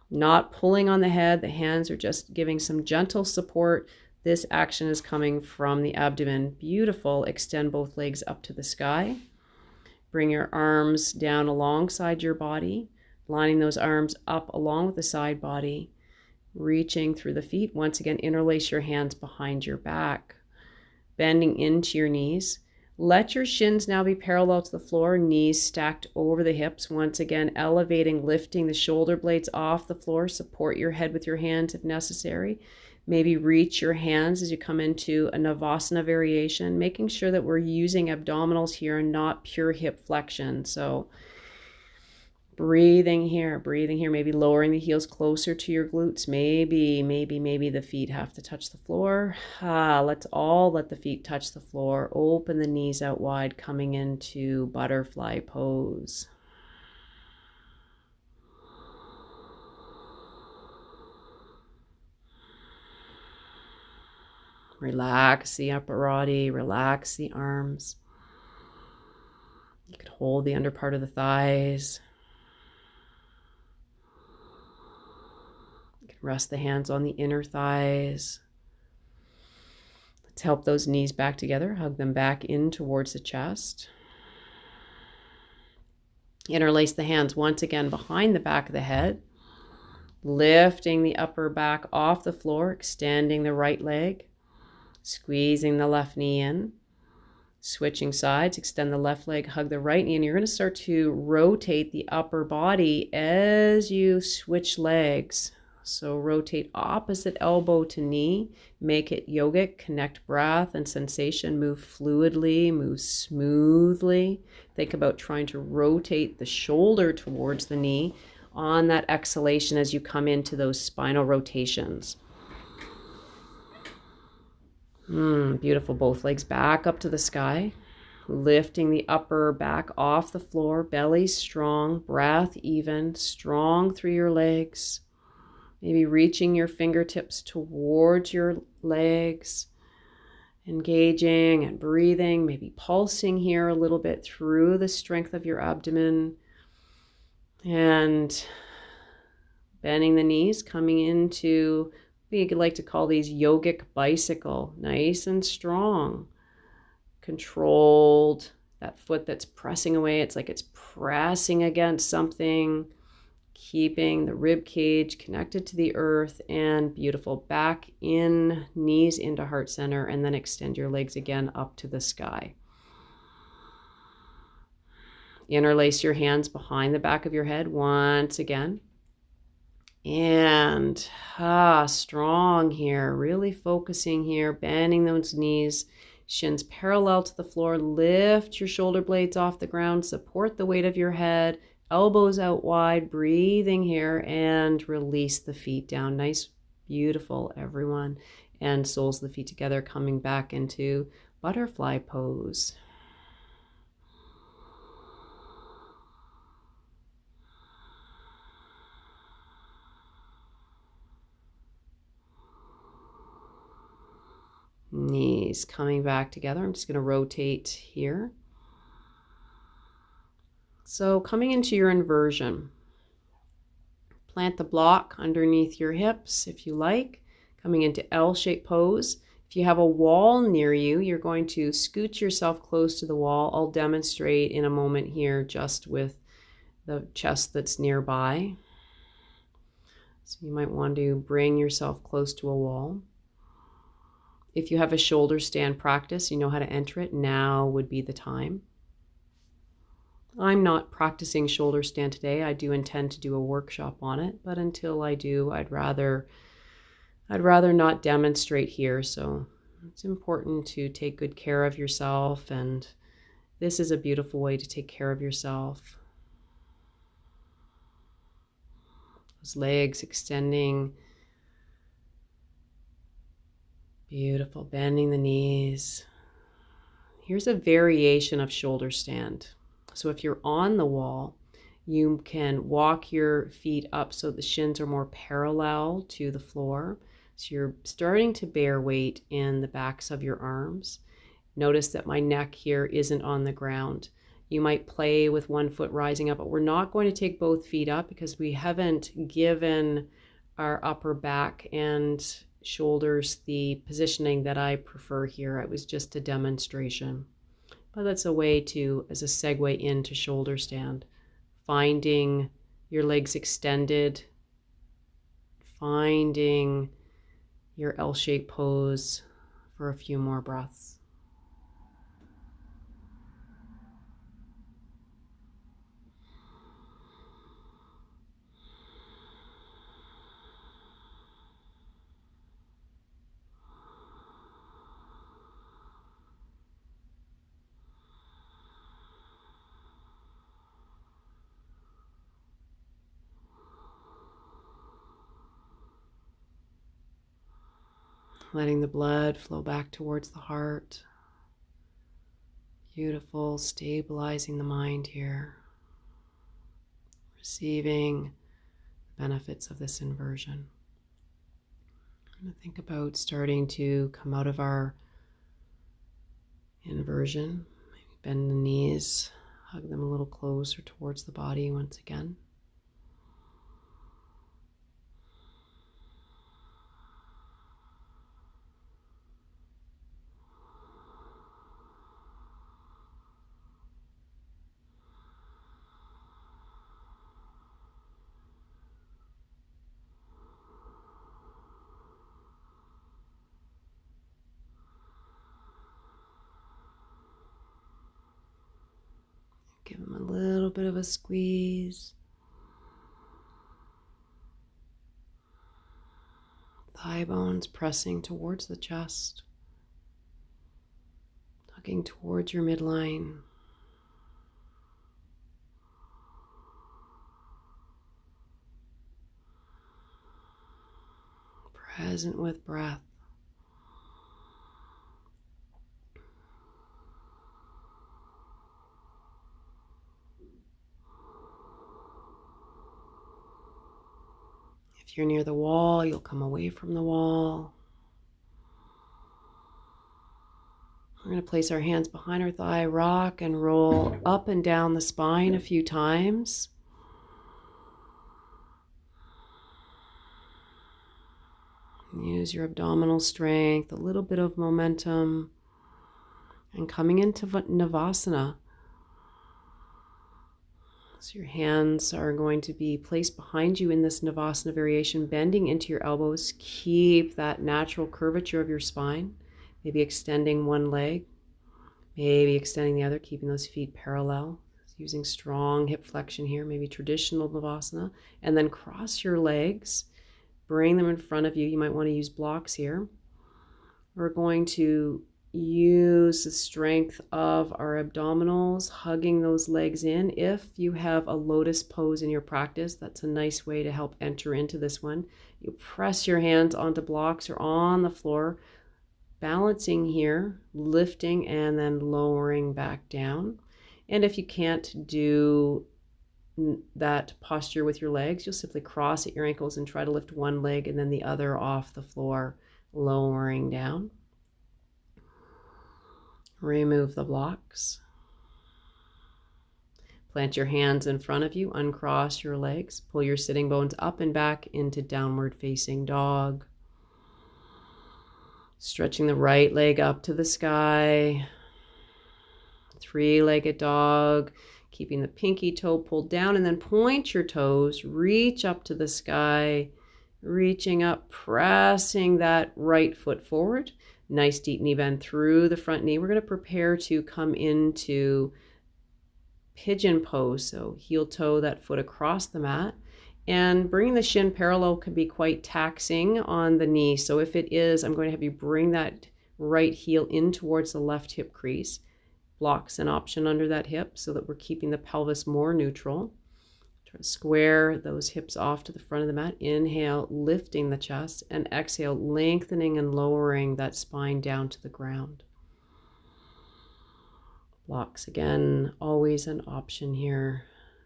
Not pulling on the head, the hands are just giving some gentle support. This action is coming from the abdomen. Beautiful. Extend both legs up to the sky. Bring your arms down alongside your body. Lining those arms up along with the side body, reaching through the feet. Once again, interlace your hands behind your back, bending into your knees. Let your shins now be parallel to the floor, knees stacked over the hips. Once again, elevating, lifting the shoulder blades off the floor. Support your head with your hands if necessary. Maybe reach your hands as you come into a Navasana variation, making sure that we're using abdominals here and not pure hip flexion. So breathing here, maybe lowering the heels closer to your glutes. Maybe the feet have to touch the floor. Let's all let the feet touch the floor. Open the knees out wide, coming into butterfly pose. Relax the upper body, relax the arms. You could hold the under part of the thighs. You can rest the hands on the inner thighs. Let's help those knees back together. Hug them back in towards the chest. Interlace the hands once again behind the back of the head. Lifting the upper back off the floor, extending the right leg. Squeezing the left knee in. Switching sides, extend the left leg, hug the right knee, and you're going to start to rotate the upper body as you switch legs. So rotate opposite elbow to knee, make it yogic, connect breath and sensation, move fluidly, move smoothly. Think about trying to rotate the shoulder towards the knee on that exhalation as you come into those spinal rotations. Beautiful. Both legs back up to the sky. Lifting the upper back off the floor. Belly strong. Breath even. Strong through your legs. Maybe reaching your fingertips towards your legs. Engaging and breathing. Maybe pulsing here a little bit through the strength of your abdomen. And bending the knees. Coming into... we like to call these yogic bicycle, nice and strong, controlled. That foot that's pressing away, it's like it's pressing against something, keeping the rib cage connected to the earth, and beautiful. Back in, knees into heart center, and then extend your legs again up to the sky. Interlace your hands behind the back of your head once again. And strong here, really focusing here, bending those knees, shins parallel to the floor. Lift your shoulder blades off the ground, support the weight of your head, elbows out wide, breathing here, and release the feet down. Nice, beautiful, everyone. And soles of the feet together, coming back into butterfly pose. Knees coming back together. I'm just going to rotate here. So coming into your inversion, plant the block underneath your hips if you like. Coming into L-shaped pose. If you have a wall near you, you're going to scoot yourself close to the wall. I'll demonstrate in a moment here just with the chest that's nearby. So you might want to bring yourself close to a wall. If you have a shoulder stand practice, you know how to enter it, now would be the time. I'm not practicing shoulder stand today. I do intend to do a workshop on it, but until I do, I'd rather not demonstrate here. So it's important to take good care of yourself, and this is a beautiful way to take care of yourself. Those legs extending. Beautiful, bending the knees. Here's a variation of shoulder stand. So if you're on the wall, you can walk your feet up so the shins are more parallel to the floor. So you're starting to bear weight in the backs of your arms. Notice that my neck here isn't on the ground. You might play with one foot rising up, but we're not going to take both feet up because we haven't given our upper back and shoulders the positioning that I prefer here. It was just a demonstration, but that's a way to, as a segue into shoulder stand, finding your legs extended, finding your L-shaped pose for a few more breaths. Letting the blood flow back towards the heart. Beautiful, stabilizing the mind here. Receiving the benefits of this inversion. We're going to think about starting to come out of our inversion. Maybe bend the knees, hug them a little closer towards the body once again. Give them a little bit of a squeeze. Thigh bones pressing towards the chest, tugging towards your midline. Present with breath. If you're near the wall, you'll come away from the wall. We're going to place our hands behind our thigh, rock and roll up and down the spine a few times. Use your abdominal strength, a little bit of momentum, and coming into Navasana. So your hands are going to be placed behind you in this Navasana variation, bending into your elbows. Keep that natural curvature of your spine. Maybe extending one leg, maybe extending the other, keeping those feet parallel. Using strong hip flexion here, maybe traditional Navasana. And then cross your legs, bring them in front of you. You might want to use blocks here. We're going to use the strength of our abdominals, hugging those legs in. If you have a lotus pose in your practice, that's a nice way to help enter into this one. You press your hands onto blocks or on the floor, balancing here, lifting and then lowering back down. And if you can't do that posture with your legs, you'll simply cross at your ankles and try to lift one leg and then the other off the floor, lowering down. Remove the blocks. Plant your hands in front of you, uncross your legs, pull your sitting bones up and back into downward facing dog. Stretching the right leg up to the sky. Three-legged dog, keeping the pinky toe pulled down, and then point your toes, reach up to the sky, reaching up, pressing that right foot forward. Nice deep knee bend through the front knee. We're going to prepare to come into Pigeon Pose. So heel toe that foot across the mat. And bringing the shin parallel can be quite taxing on the knee. So if it is, I'm going to have you bring that right heel in towards the left hip crease. Blocks an option under that hip so that we're keeping the pelvis more neutral. Try to square those hips off to the front of the mat. Inhale, lifting the chest, and exhale, lengthening and lowering that spine down to the ground. Blocks, again, always an option here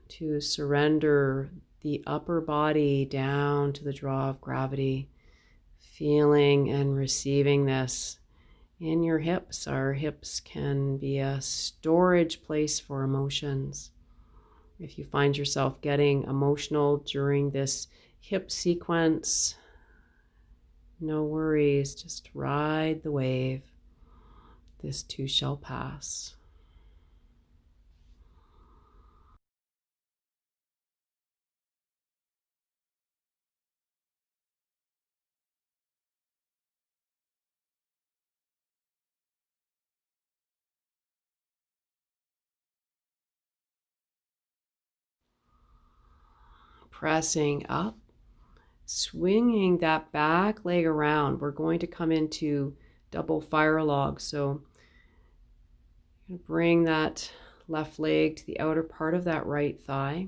to surrender the upper body down to the draw of gravity, feeling and receiving this in your hips. Our hips can be a storage place for emotions. If you find yourself getting emotional during this hip sequence, no worries, just ride the wave. This too shall pass. Pressing up, swinging that back leg around. We're going to come into double fire log. So bring that left leg to the outer part of that right thigh.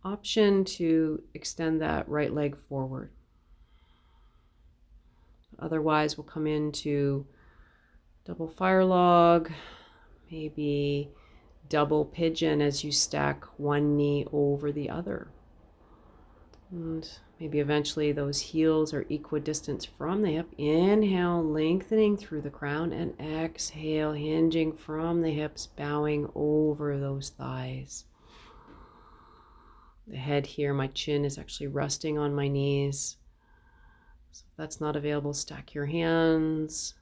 Option to extend that right leg forward. Otherwise, we'll come into double fire log, maybe double pigeon as you stack one knee over the other. And maybe eventually those heels are equidistant from the hip. Inhale, lengthening through the crown, and exhale, hinging from the hips, bowing over those thighs. The head here, my chin is actually resting on my knees. So if that's not available, stack your hands,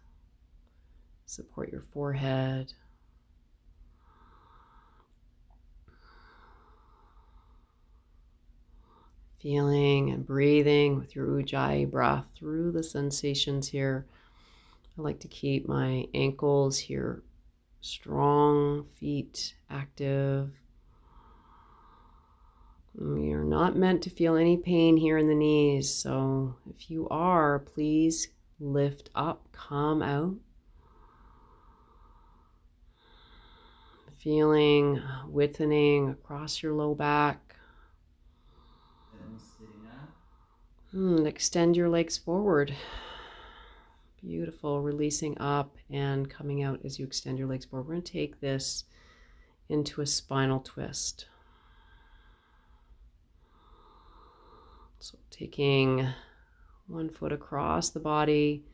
support your forehead. Feeling and breathing with your Ujjayi breath through the sensations here. I like to keep my ankles here strong, feet active. You're not meant to feel any pain here in the knees, so if you are, please lift up, come out. Feeling widthening across your low back. Extend your legs forward. Beautiful, releasing up and coming out as you extend your legs forward. We're going to take this into a spinal twist. So taking one foot across the body,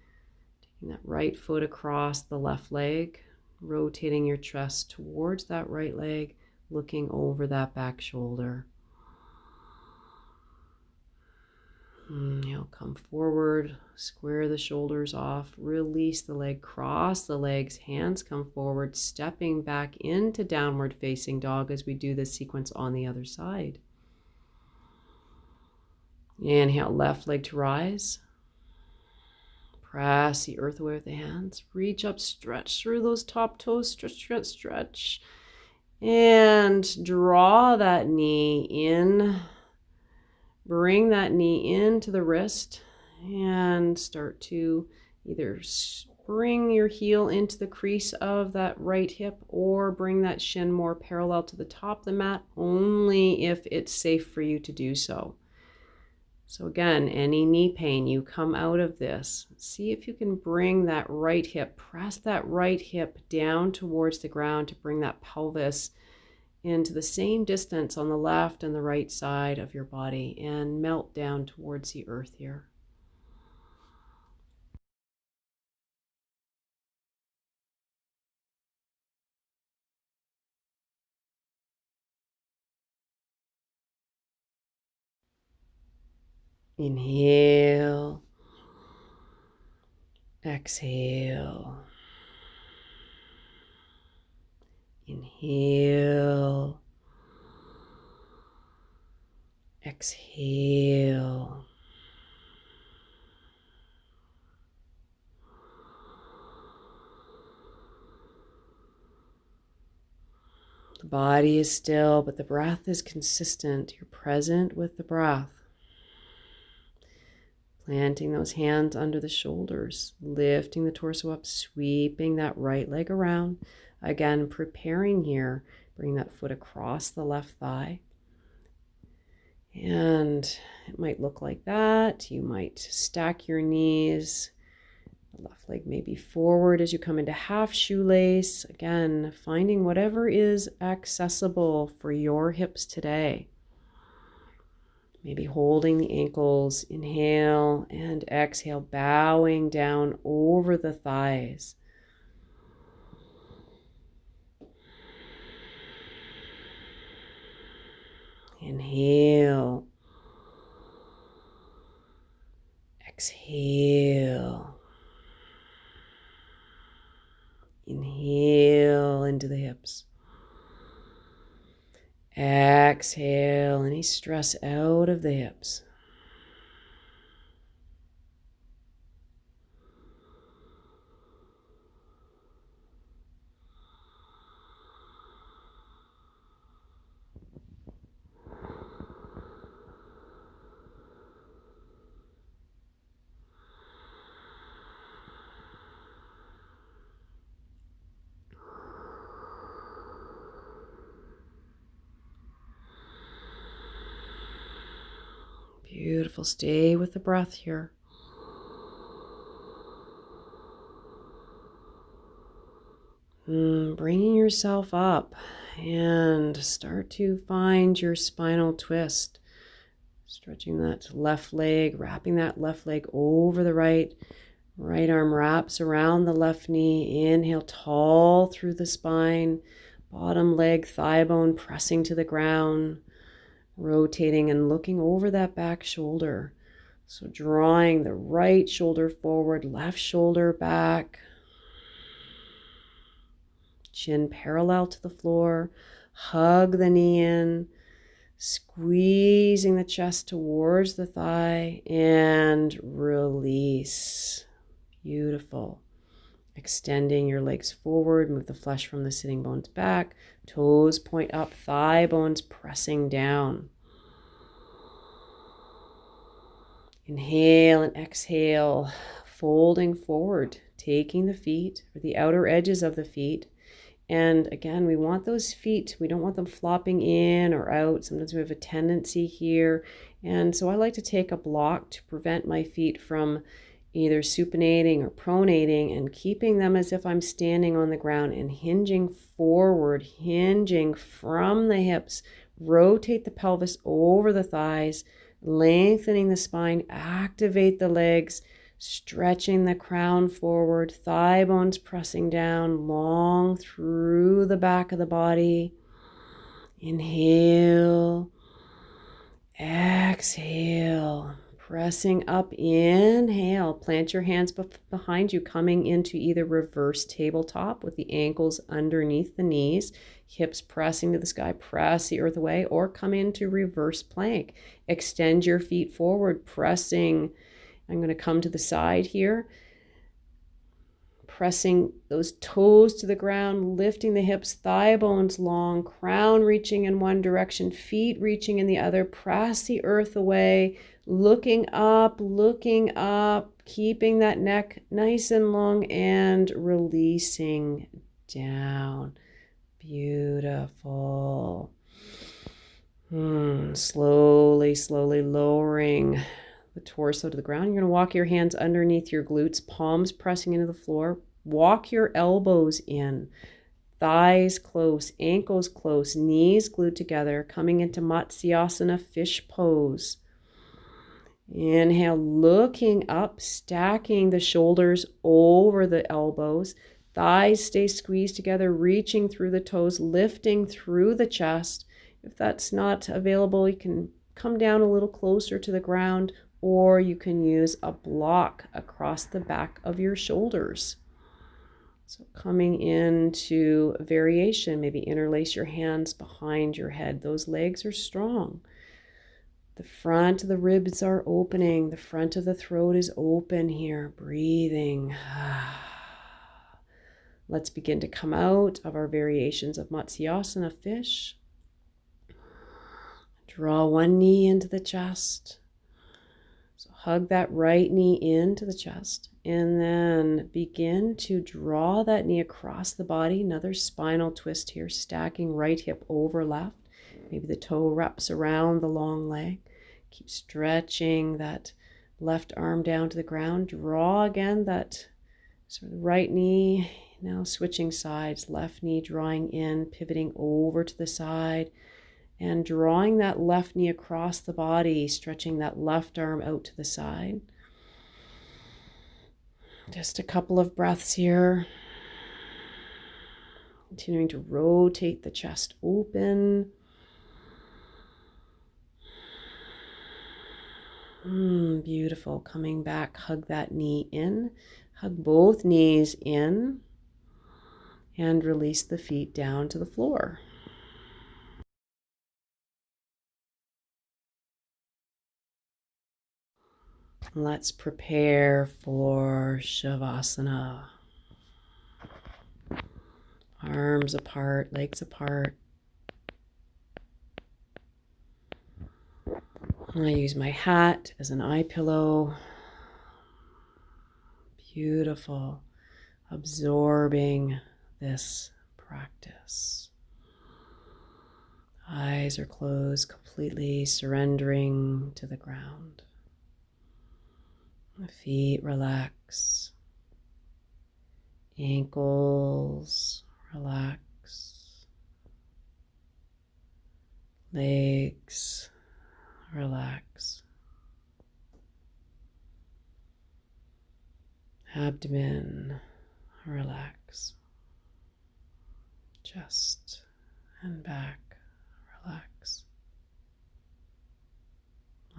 taking that right foot across the left leg, rotating your chest towards that right leg, looking over that back shoulder. Now come forward, square the shoulders off, release the leg, cross the legs, hands come forward, stepping back into downward facing dog as we do this sequence on the other side. Inhale, left leg to rise. Press the earth away with the hands. Reach up, stretch through those top toes, stretch, stretch, stretch. And draw that knee in. Bring that knee into the wrist and start to either bring your heel into the crease of that right hip or bring that shin more parallel to the top of the mat, only if it's safe for you to do so. So again, any knee pain, you come out of this. See if you can bring that right hip, press that right hip down towards the ground to bring that pelvis into the same distance on the left and the right side of your body and melt down towards the earth here. Inhale, exhale, inhale, exhale. The body is still, but the breath is consistent. You're present with the breath. Planting those hands under the shoulders, lifting the torso up, sweeping that right leg around. Again, preparing here, bring that foot across the left thigh. And it might look like that. You might stack your knees. The left leg may be forward as you come into half shoelace. Again, finding whatever is accessible for your hips today. Maybe holding the ankles, inhale and exhale, bowing down over the thighs. Inhale, exhale, inhale into the hips. Exhale, any stress out of the hips. Beautiful. Stay with the breath here. Bringing yourself up and start to find your spinal twist. Stretching that left leg, wrapping that left leg over the right. Right arm wraps around the left knee. Inhale, tall through the spine. Bottom leg, thigh bone pressing to the ground. Rotating and looking over that back shoulder. So drawing the right shoulder forward, left shoulder back. Chin parallel to the floor. Hug the knee in. Squeezing the chest towards the thigh and release. Beautiful. Extending your legs forward. Move the flesh from the sitting bones back. Toes point up. Thigh bones pressing down. Inhale and exhale. Folding forward. Taking the feet or the outer edges of the feet. And again, we want those feet, we don't want them flopping in or out. Sometimes we have a tendency here. And so I like to take a block to prevent my feet from either supinating or pronating, and keeping them as if I'm standing on the ground and hinging forward, hinging from the hips. Rotate the pelvis over the thighs, lengthening the spine, activate the legs. Stretching the crown forward, thigh bones pressing down, long through the back of the body. Inhale, exhale, pressing up, inhale. Plant your hands behind you, coming into either reverse tabletop with the ankles underneath the knees, hips pressing to the sky, press the earth away, or come into reverse plank. Extend your feet forward, pressing. I'm going to come to the side here, pressing those toes to the ground, lifting the hips, thigh bones long, crown reaching in one direction, feet reaching in the other. Press the earth away, looking up, keeping that neck nice and long and releasing down. Beautiful. Slowly lowering the torso to the ground. You're going to walk your hands underneath your glutes, palms pressing into the floor. Walk your elbows in, thighs close, ankles close, knees glued together, coming into Matsyasana, fish pose. Inhale, looking up, stacking the shoulders over the elbows. Thighs stay squeezed together, reaching through the toes, lifting through the chest. If that's not available, you can come down a little closer to the ground, or you can use a block across the back of your shoulders. So coming into variation, maybe interlace your hands behind your head. Those legs are strong. The front of the ribs are opening. The front of the throat is open here. Breathing. Let's begin to come out of our variations of Matsyasana, fish. Draw one knee into the chest. So hug that right knee into the chest, and then begin to draw that knee across the body. Another spinal twist here, stacking right hip over left. Maybe the toe wraps around the long leg. Keep stretching that left arm down to the ground. Draw again that sort of right knee. Now switching sides, left knee drawing in, pivoting over to the side. And drawing that left knee across the body, stretching that left arm out to the side. Just a couple of breaths here. Continuing to rotate the chest open. Beautiful. Coming back, hug that knee in. Hug both knees in. And release the feet down to the floor. Let's prepare for Shavasana. Arms apart, legs apart. I use my hat as an eye pillow. Beautiful. Absorbing this practice. Eyes are closed, completely surrendering to the ground. Feet relax, ankles relax, legs relax. Abdomen, relax. Chest and back, relax.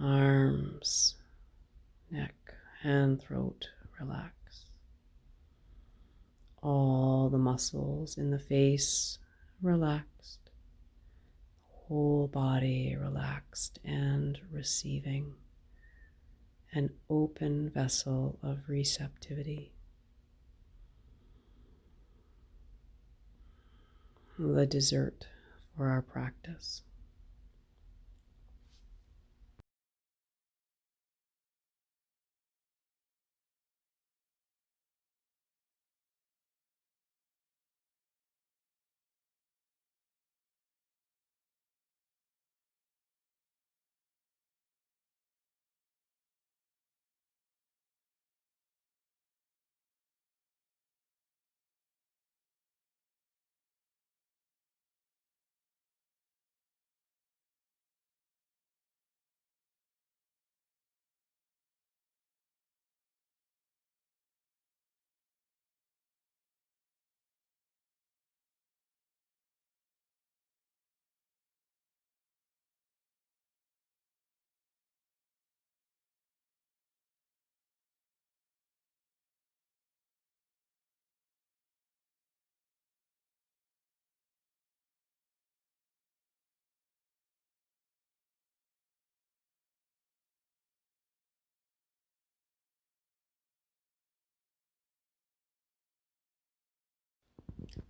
Arms, neck, and throat, relax. All the muscles in the face, relaxed. Whole body relaxed and receiving. An open vessel of receptivity. The dessert for our practice.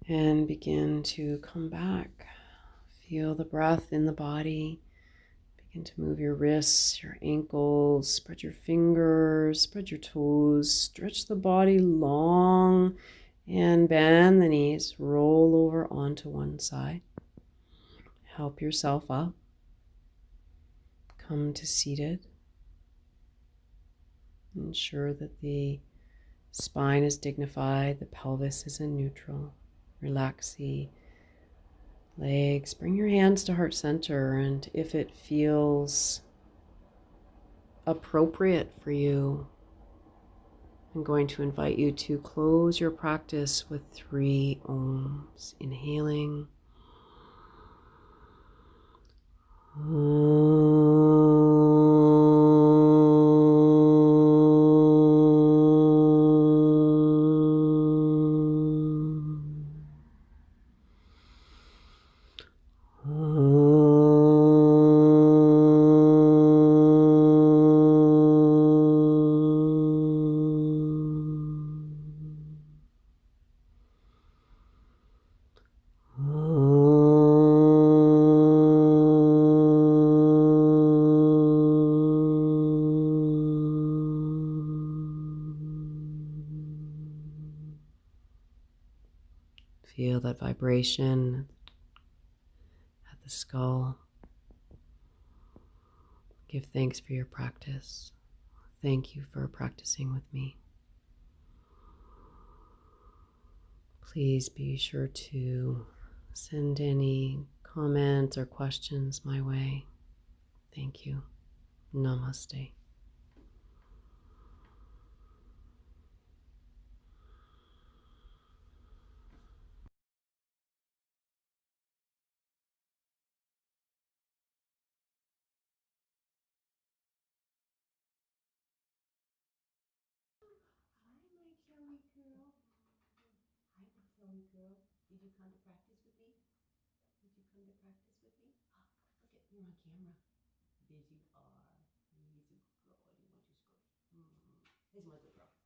And begin to come back. Feel the breath in the body. Begin to move your wrists, your ankles, spread your fingers, spread your toes, stretch the body long and bend the knees. Roll over onto one side. Help yourself up. Come to seated. Ensure that the spine is dignified, the pelvis is in neutral. Relax the legs. Bring your hands to heart center, and if it feels appropriate for you, I'm going to invite you to close your practice with 3 ohms. Inhaling. Feel that vibration at the skull. Give thanks for your practice. Thank you for practicing with me. Please be sure to send any comments or questions my way. Thank you. Namaste. Girl, did you come to practice with me? Did you come to practice with me? Oh, look at, you're on camera. There you are. He's a good girl. You want to squirt. Here's my good girl.